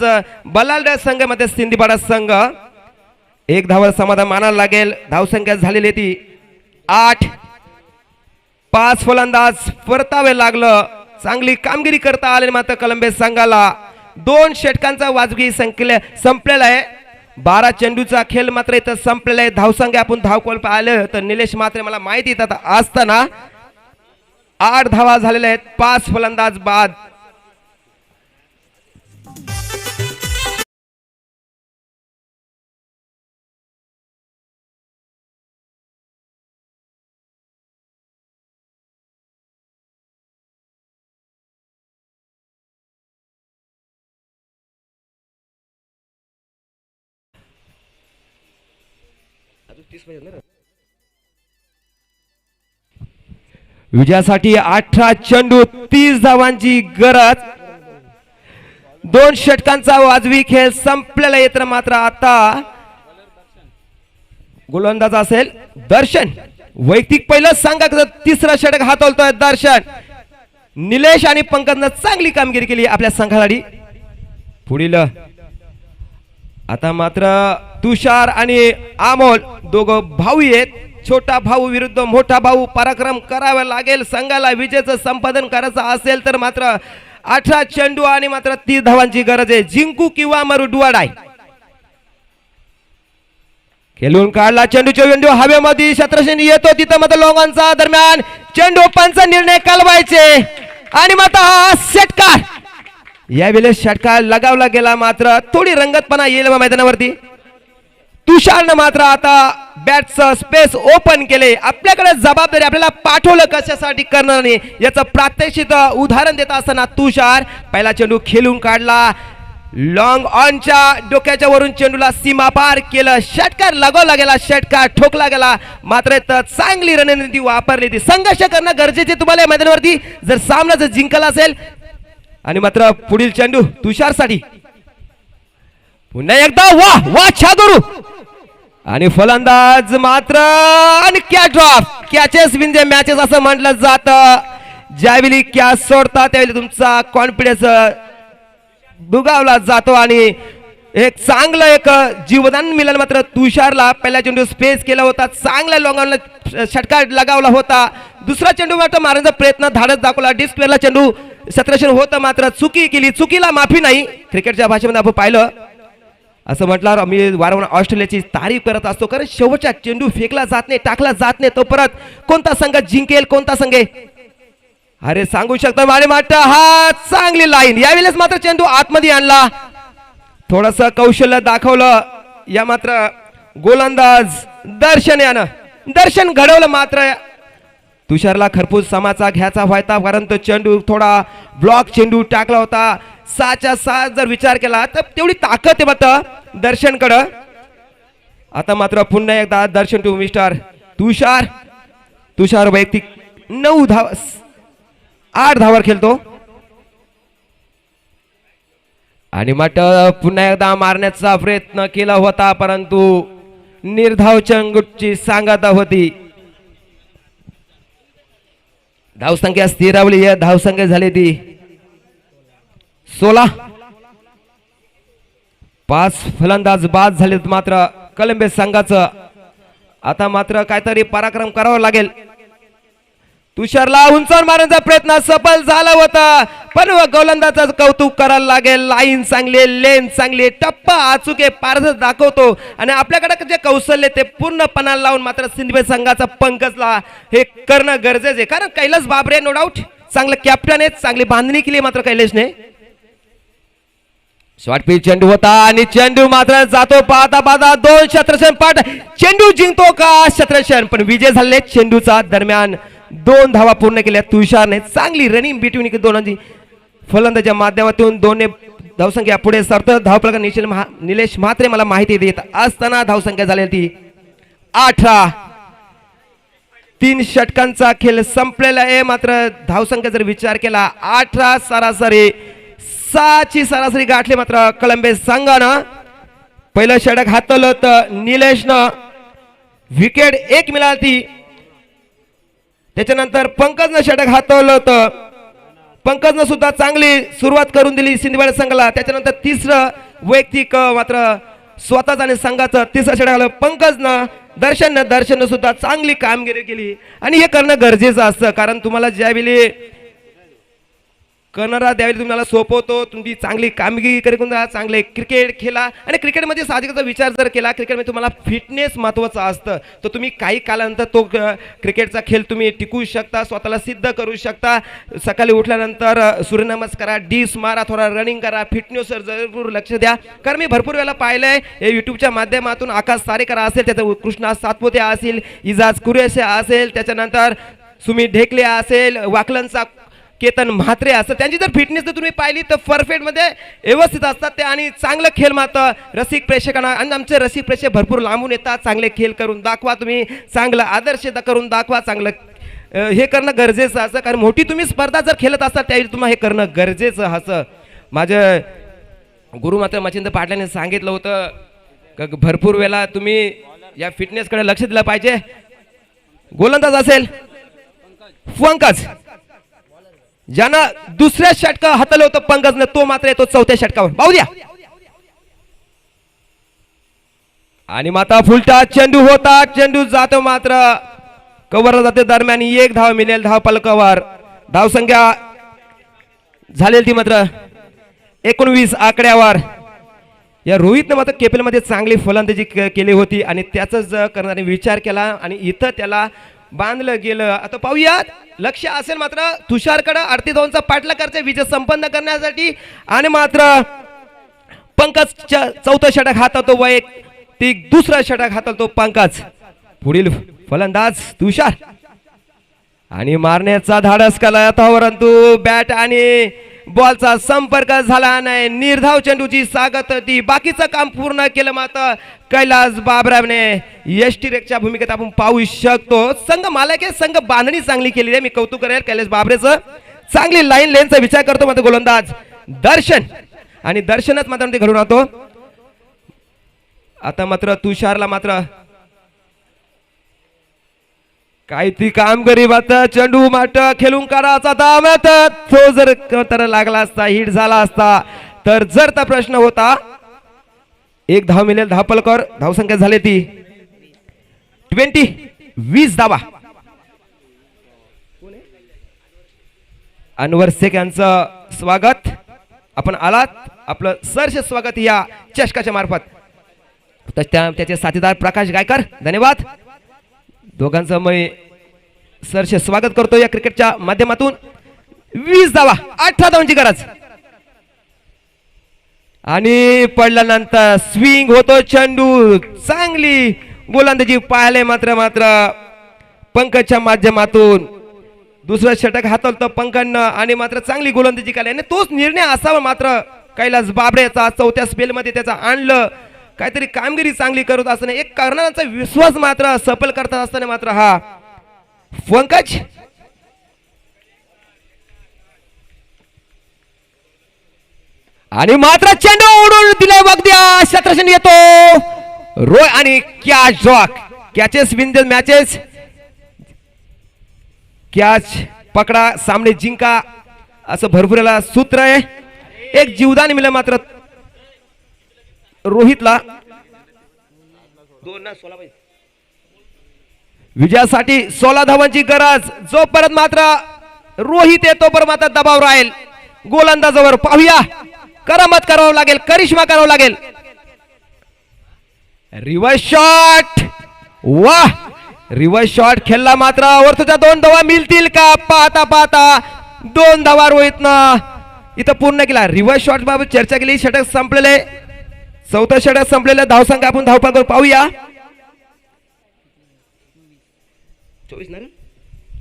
बलाढ्य संघामध्ये सिंधीपाडा संघ 1 धावावर समाधान मानायला लागेल. धावसंख्या झालेली ती 8. 5 फलंदाज परतावे लागलं. चांगली कामगिरी करता आले मात्र कलंबे संघाला 2 षटकांचा वाजवी संपलेला आहे. 12 चेंडूचा खेळ मात्र इथं संपलेला आहे. धावसंख्या आपण धावकोल पाहिलं तर निलेश मात्र मला माहिती येतात असताना 8 धावा झालेल्या आहेत. 5 फलंदाज बाद. विजयासाठी 18 चेंडू 30 धावांची गरज. 2 षटकांचा वाजवी खेळ संपलेला येत मात्र आता गोलंदाज असेल दर्शन. वैयक्तिक पहिलं सांगा तिसरा षटक हातवतोय दर्शन. निलेश आणि पंकजनं चांगली कामगिरी केली आपल्या संघासाठी. पुढील आता मात्र तुषार आणि अमोल दोघं भाऊ आहेत. छोटा भाऊ विरुद्ध मोठा भाऊ. पराक्रम करावा लागेल संघाला. विजयाचं संपादन करायचं असेल तर मात्र 18 चेंडू आणि मात्र 30 धावांची गरज आहे. जिंकू किंवा मरू डुवाडाय. खेळून काढला चेंडू हवेमध्ये शत्रसेन येतो तिथं मात्र लोंगांचा दरम्यान चेंडू पंचा निर्णय कालवायचे आणि मात्र हा षटकार यावेळेस षटकार लगावला गेला. मात्र थोडी रंगतपणा येईल मैदानावरती. तुषारनं मात्र आता बॅटचं स्पेस ओपन केले. आपल्याकडे जबाबदारी आपल्याला पाठवलं कशासाठी करणार नाही याचं प्रात्यक्षिक उदाहरण देत असताना तुषार पहिला चेंडू खेळून काढला. लॉंग ऑनच्या डोक्याच्या वरून चेंडूला सीमा पार केलं. षटकार लगवला गेला. षटकार ठोकला गेला. मात्र चांगली रणनीती वापरली ती. संघर्ष करणं गरजेचे तुम्हाला या मैदानावरती जर सामना जर जिंकला असेल. आणि मात्र पुढील चेंडू तुषारसाठी पुन्हा एकदा वाह वाह छादरू आणि फलंदाज मात्र आणि catch drop. Catches win matches असं म्हटलं जातं. ज्यावेळी कॅच सोडता त्यावेळी तुमचा कॉन्फिडन्स दुगावला जातो आणि एक चांगलं एक जीवदान मिळालं. मात्र तुषारला पहिला चेंडू स्पेस केला होता. चांगल्या लॉंगॉनला षटकार लगावला होता. दुसरा चेंडू मात्र मारण्याचा प्रयत्न धाडस दाखवला. डिस्प्लेला चेंडू सत्रशन होतं मात्र चुकी केली. चुकीला माफी नाही. क्रिकेटच्या भाषेमध्ये आपण पाहिलं असं म्हटलं मी वारंवार ऑस्ट्रेलियाची तारीफ करत असतो, कारण शेवटचा चेंडू फेकला जात नाही, टाकला जात नाही, तो परत कोणता संघ जिंकेल कोणता संघ अरे सांगू शकतो. मारे माट हा चांगली लाईन. यावेळेस मात्र चेंडू आतमध्ये आणला. थोडस कौशल्य दाखवलं या मात्र गोलंदाज दर्शन यानं दर्शन घडवलं. मात्र तुषारला खरपूस समाचा घ्यायचा व्हायचा, कारण तो चेंडू थोडा ब्लॉक चेंडू टाकला होता. 6च्या 6 जर विचार केला तर तेवढी ताकद आहे मात्र दर्शनकडं. आता मात्र पुन्हा एकदा दर्शन टू मिस्टर तुषार. तुषार वैयक्तिक 9 धाव 8 धावावर खेळतो आणि मात्र पुन्हा एकदा मारण्याचा प्रयत्न केला होता, परंतु निर्धाव चंगुटची सांगता होती. धावसंख्या स्थिरावली. धावसंख्या झाली ती 16. 5 फलंदाज बाद झालेत मात्र कलंबे संघाचं. आता मात्र काहीतरी पराक्रम करावा लागेल. तुषारला उंचावर मारण्याचा प्रयत्न सफल झाला होता, पण गोलंदाजाचं कौतुक करायला लागेल. लाईन चांगली, लेन चांगली, टप्पा अचूके पारदर्शक दाखवतो आणि आपल्याकडे जे कौशल्य ते पूर्णपणाला लावून मात्र सिंधुताई संघाचा पंकजला हे करणं गरजेचं आहे. कारण कैलास बाबरे नो डाऊट चांगलं कॅप्टन आहे, चांगली बांधणी केली मात्र कैलासने. शॉर्ट पिच चेंडू होता आणि चेंडू मात्र जातो पाहता पाहता 2 क्षेत्ररक्षण पाठ. चेंडू जिंकतो का क्षेत्ररक्षण, पण विजय झाले चेंडूचा. दरम्यान 2 धावा पूर्ण केल्या तुषारने. चांगली रनिंग बिटवीन दोनांची फलंदाच्या माध्यमातून 2 धावसंख्या पुढे सरतं. धावफलक निलेश म्हात्रे मला माहिती देत असताना धावसंख्या झालेली ती 18. 3 षटकांचा खेळ संपलेला आहे. मात्र धावसंख्या जर विचार केला 18 सरासरी 6ची सरासरी गाठली मात्र कळंबे संघानं. पहिलं षटक हातवलं तर निलेशनं विकेट 1 मिळाली. त्याच्यानंतर पंकजनं षटक हातवलं होतं, पंकजनं सुद्धा चांगली सुरुवात करून दिली सिंधुताई संघाला. त्याच्यानंतर तिसरं वैयक्तिक मात्र स्वतःच आणि संघाचं तिसरं षटक आलं पंकजनं. दर्शननं सुद्धा चांगली कामगिरी केली आणि हे करणं गरजेचं असतं. कारण तुम्हाला ज्यावेळी करणारा त्यावेळी तुम्हाला सोपवतो, तुमची चांगली कामगिरी करून चांगले क्रिकेट खेळा. आणि क्रिकेटमध्ये साहजिकचा विचार जर केला, क्रिकेटमध्ये तुम्हाला फिटनेस महत्त्वाचं असतं. तर तुम्ही काही कालानंतर तो क्रिकेटचा खेळ तुम्ही टिकवू शकता, स्वतःला सिद्ध करू शकता. सकाळी उठल्यानंतर सूर्यनमस्कारा, डिस मारा, थोडा रनिंग करा, फिटनेसवर जरूर लक्ष द्या. कारण मी भरपूर वेळेला पाहिलंय हे यूट्यूबच्या माध्यमातून. आकाश सारेकर असेल, त्याचं कृष्णा सातपुते असेल, इजाज कुरेशे असेल, त्याच्यानंतर सुमित ढेकले असेल, वाकलनचा केतन म्हात्रे असं, त्यांची जर फिटनेस जर तुम्ही पाहिली तर परफेक्ट मध्ये व्यवस्थित असतात ते. आणि चांगलं खेळ मात्र रसिक प्रेक्षकांना, आणि आमचे रसिक प्रेक्षक भरपूर लांबून येतात. चांगले खेळ करून दाखवा, तुम्ही चांगलं आदर्श करून दाखवा. चांगलं हे करणं गरजेचं असं, कारण मोठी तुम्ही स्पर्धा जर खेळत असतात त्यावेळी तुम्हाला हे करणं गरजेचं असं. माझं गुरु मात्र मच्छिंद्र पाटलांनी सांगितलं होतं का भरपूर वेळा तुम्ही या फिटनेसकडे लक्ष दिलं पाहिजे. गोलंदाज असेल पंकज, ज्यानं दुसऱ्या षटका हातलं होतं पंकजनं, तो मात्र येतो 4थ्या षटकावर. पाहू द्या. आणि माता फुलटा चेंडू होता, चेंडू जातो मात्र कव्हरला जाते. दरम्यान 1 धाव मिळेल धाव पलकावर. धावसंख्या झालेली ती मात्र 19 आकड्यावर. या रोहितनं मात्र केपीएल मध्ये चांगली फलंदाजी केली होती आणि त्याचाच करणारे विचार केला आणि इथं त्याला बांधलं गेलं. आता पाहूया, लक्ष असेल मात्र तुषारकडे 38 धावांचा पाठलाग करते विजय संपन्न करण्यासाठी. आणि मात्र पंकज 4थं षटक हाताळतो, वैयक्तिक 2रं षटक हाताळतो पंकज. पुढील फलंदाज तुषार आणि मारण्याचा धाडस केला, परंतु बॅट आणि बॉलचा संपर्क झाला नाही. निर्धाव चेंडूची स्वागत होती, बाकीचं काम पूर्ण केलं मात्र कैलास बाबरावने. एसटी रेकच्या भूमिकेत आपण पाहू शकतो. संघ मालक आहे, संघ बांधणी चांगली केली आहे. मी कौतुक करेल कैलास बाबरेचं. चांगली लाईन लेनचा विचार करतो मात्र गोलंदाज दर्शन, आणि दर्शनच मात्र ते घडून आणतो. आता मात्र तुषारला मात्र काही ती कामगिरी मात्र चेंडू माट खेळून काढायचा दाम, तो जर तर लागला असता, हिट झाला असता तर जर तर प्रश्न होता. 1 धाव मिळेल धाव पलकावर. धावसंख्या झाली ती 20 धावा. अनवर शेख यांचं स्वागत. आपण आलात, आपलं सहर्ष स्वागत या चषकाच्या मार्फत. त्याचे साथीदार प्रकाश गायकर, धन्यवाद. दोघांचं मी सहर्ष स्वागत करतो या क्रिकेटच्या माध्यमातून. 20 धावा, 18 धावांची गरज. आणि पडल्यानंतर स्विंग होतो चेंडू. चांगली गोलंदाजी पाहिले मात्र पंकजच्या माध्यमातून. 2रं षटक हातवलं पंकजनं आणि मात्र चांगली गोलंदाजी केली. आणि तोच निर्णय असावा मात्र कैलास बाबरेचा. 4थ्या स्पेलमध्ये त्याचा आणलं, काहीतरी कामगिरी चांगली करत असताना, एक कर्णधाराचा विश्वास मात्र सफल करतात असताना मात्र हा पंकज. आणि मात्र चेंडू उडून दिला, बघद्या क्षेत्ररक्षण येतो रोय आणि catch drop. Catches win the matches. Catch पकडा सामने जिंका असं भरपूर सूत्र आहे. एक जीवदान मिळालं मात्र रोहितला. विजयासाठी 16 धावांची गरज. जोपर्यंत मात्र रोहित येतो पर मात्र दबाव राहील गोलंदाजावर. पाहूया करामत करावं लागेल, करिश्मा करावं लागेल. रिव्हर्स शॉट, वाह रिव्हर्स शॉट खेळला मात्र वरतूच्या 2 धावा मिळतील का? पाहता पाहता 2 धावा रोहितनं इथं पूर्ण केला. रिव्हर्स शॉट बाबत चर्चा केली. षटक संपलेले, 4थं षटक संपलेलं. धावसंख्या आपण धावपळ करून पाहूया.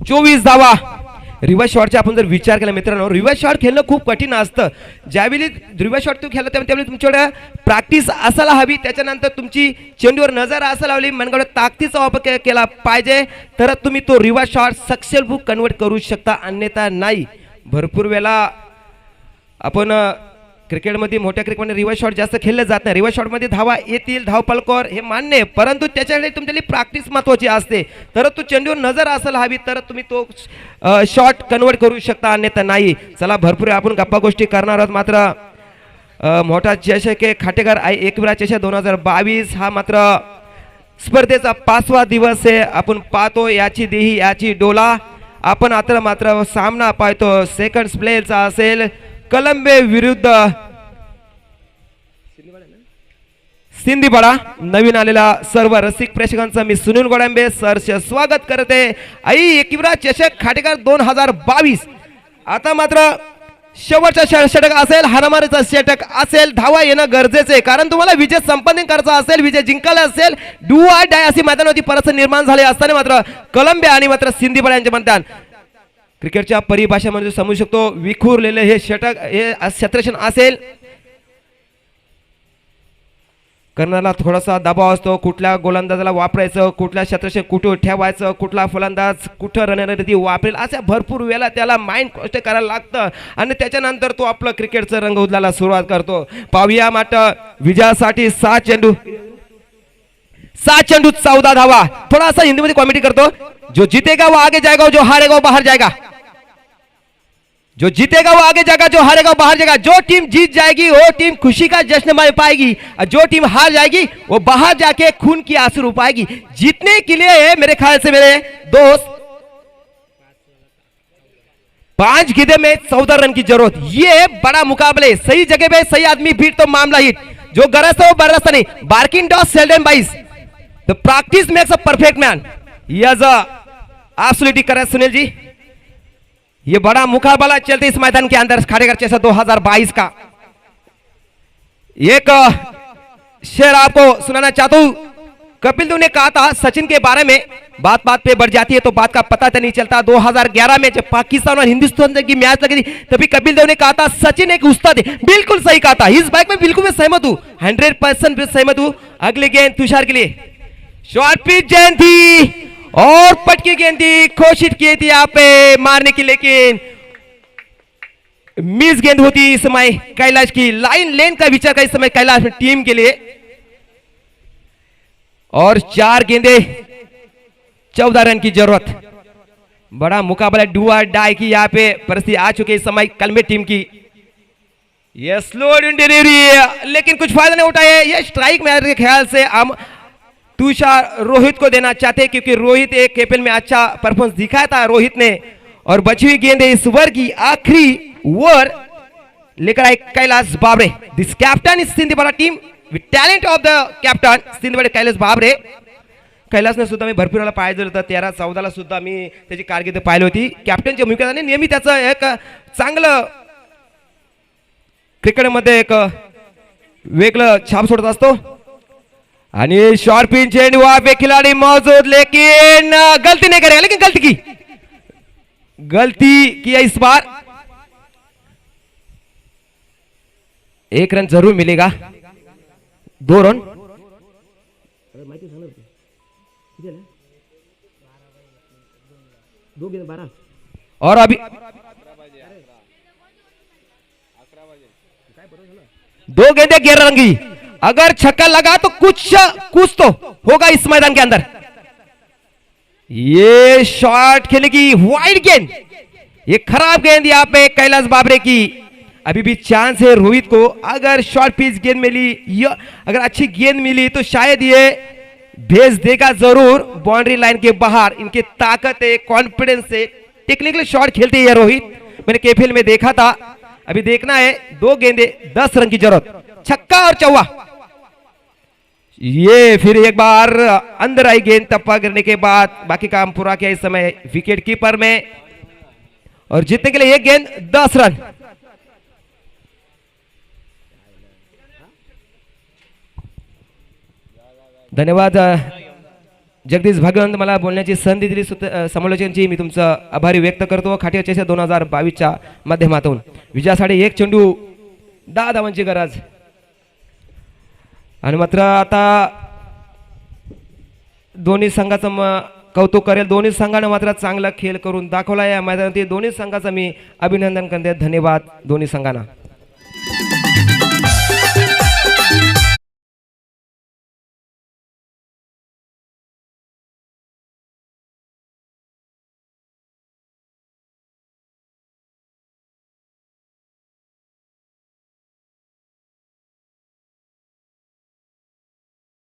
24 धावा. रिव्हर्स शॉटचा आपण जर विचार केला मित्रांनो, रिव्हर्स शॉट खेळणं खूप कठीण असतं. ज्यावेळी रिव्हर्स शॉट तू खेळला त्यावेळी तुमच्याकडे प्रॅक्टिस असायला हवी. त्याच्यानंतर तुमची चेंडूवर नजर असायला हवी. मनगडे ताकदीचा वापर केला पाहिजे तर तुम्ही तो रिव्हर्स शॉट सक्सेसफुल कन्वर्ट करू शकता, अन्यथा नाही. भरपूर वेळा आपण क्रिकेटमध्ये, मोठ्या क्रिकेटमध्ये रिव्हर्स शॉट जास्त खेळले जात नाही. रिव्हर्स शॉटमध्ये धावा येतील, धावपलकर हे मान्य आहे, परंतु त्याच्यासाठी तुमच्याली प्रॅक्टिस महत्त्वाची असते. तर तू चेंडूवर नजर असायला हवी तर तुम्ही तो शॉट कन्वर्ट करू शकता, अन्यथा नाही. चला भरपूर आपण गप्पा गोष्टी करणार आहोत. मात्र मोठा चषक आहे खाटेकर एकविरा चषक 2022 हा मात्र स्पर्धेचा 5वा दिवस आहे. आपण पाहतो याची देही याची डोला. आपण आता मात्र सामना पाहतो सेकंड प्लेचा असेल कलंबे विरुद्ध सिंधीपाडा. नवीन आलेल्या सर्व रसिक प्रेक्षकांचं मी सुनील गोडंबे सरचे स्वागत करते. आई एकविरा चषक खाटेकर 2022. आता मात्र शेवटचा षटक असेल, हाणामारीचा षटक असेल. धावा येणं गरजेचं आहे, कारण तुम्हाला विजय संपादन करायचा असेल, विजय जिंकायला असेल. डू ऑर डाय अशी मैदानावरती परिस्थिती निर्माण झाली असताना मात्र कलंबे आणि मात्र सिंधीपाडा यांचे मैदान क्रिकेटच्या परिभाषेमध्ये समजू शकतो विखुरलेले हे षटक, हे क्षेत्ररक्षण असेल. कर्णाला थोडासा दबाव असतो, कुठल्या गोलंदाजाला वापरायचं, कुठल्या क्षेत्ररक्षण कुठं ठेवायचं, कुठला फलंदाज कुठं रणनीती वापरेल, अशा भरपूर वेळा त्याला माइंड कष्ट करायला लागतं आणि त्याच्यानंतर तो आपलं क्रिकेटचं रंग उधळायला सुरुवात करतो. पाहूया मात्र विजयासाठी 6 चेंडू 14 धावा. थोडासा हिंदीमध्ये कॉमेडी करतो. जो जीतेगा वो आगे जाएगा, जो हारेगा वो बाहर जाएगा. जो जीतेगा वो आगे जाएगा, जो हारेगा वो बाहर जाएगा. जो टीम जीत जाएगी वो टीम खुशी का जश्न मना पाएगी, और जो टीम हार जाएगी वो बाहर जाके खून की आंसू रुपाएगी. जीतने के लिए मेरे ख्याल से मेरे दोस्त 5 गेंदे में 14 रन की जरूरत. ये बड़ा मुकाबले, सही जगह पे सही आदमी बीट तो मामला हिट. जो गरज है वो बरसता नहीं. Barking dog seldom bites. The practice makes a perfect man. Yes absolutely correct Sunil ji. ये बड़ा मुकाबला चलते इस मैदान के अंदर खाटेकर चषक 2022 का. एक शेर आपको सुनाना चाहता हूं. कपिल देव ने कहा था सचिन के बारे में, बात बात पे बढ़ जाती है तो बात का पता तो नहीं चलता. 2011 में जब पाकिस्तान और हिंदुस्तान की मैच लगी थी तभी कपिल देव ने कहा था सचिन एक उस्ताद है. बिल्कुल सही कहा था. इस बाइक में बिल्कुल मैं सहमत हूं, 100% सहमत हूं. अगले गेंद तुषार के लिए. शॉर्ट पिच जयंती और पटकी गेंद थी, कोशिश की थी यहाँ पे मारने की, लेकिन मिस गेंद होती इस समय कैलाश की. लाइन लेन का विचार का इस समय कैलाश टीम के लिए. और 4 गेंदे 14 रन की जरूरत. बड़ा मुकाबला डू और डाई की यहाँ पे परिस्थिति आ चुकी है इस समय कलमे टीम की. ये स्लो डिलीवरी, लेकिन कुछ फायदा नहीं उठाए. ये स्ट्राइक मेरे ख्याल से हम तुषार रोहित को देना चाहते, क्योंकि रोहित एक केपल में अच्छा परफॉर्मेंस दिखाया था रोहित ने. और बची हुई गेंद इस ओवर की आखिरी ओवर लेकर आए Kailash Babare. This captain is Sindhipada team with talent of the captain Sindhipada Kailash Babare. कैलासने सुद्धा मी भरपूर वेळा पाहिलं होतं. 13-14 सुद्धा मी त्याची कारकीर्द पाहिली होती. कॅप्टनच्या भूमिकेने नेहमी त्याचं एक चांगलं क्रिकेटमध्ये एक वेगळं छाप सोडत असतो. आणि शॉर्ट पिच चेंडू वहां पे खिलाड़ी मौजूद, लेकिन गलती नहीं करेगा, लेकिन गलती की इस बार. 1 रन जरूर मिलेगा. 2 रन. और अभी 2 गेंदे 11 रन की. अगर छक्का लगा तो कुछ तो होगा इस मैदान के अंदर. ये शॉट खेलेगी वाइड गेंद. ये खराब गेंद यहाँ पे कैलाश बाबरे की. अभी भी चांस है रोहित को. अगर शॉर्ट पिच गेंद मिली या अगर अच्छी गेंद मिली तो शायद ये भेज देगा जरूर बाउंड्री लाइन के बाहर। इनकी ताकत है, कॉन्फिडेंस है, टेक्निकल शॉट खेलते हैं ये रोहित। मैंने केफिल में देखा था, अभी देखना है 2 गेंदे 10 रन की जरूरत, छक्का और चौवा। ये फिर एक बार अंदर आई गेंद, टप्पा गिरने के बाद बाकी काम पूरा किया इस समय विकेट कीपर में, और जीतने के लिए एक गेंद 10 रन। धन्यवाद जगदीश भागवंत, मला बोलण्याची संधी दिली समालोचनची, मी तुमचं आभारी व्यक्त करतो। खाटी चषक 2022च्या माध्यमातून विजयासाठी 1 चेंडू 10 धावांची गरज, आणि मात्र आता दोन्ही संघाचं कौतुक करेल। दोन्ही संघाने मात्र चांगला खेळ करून दाखवला या मैदानात। दोन्ही संघाचं मी अभिनंदन करते, धन्यवाद दोन्ही संघांना।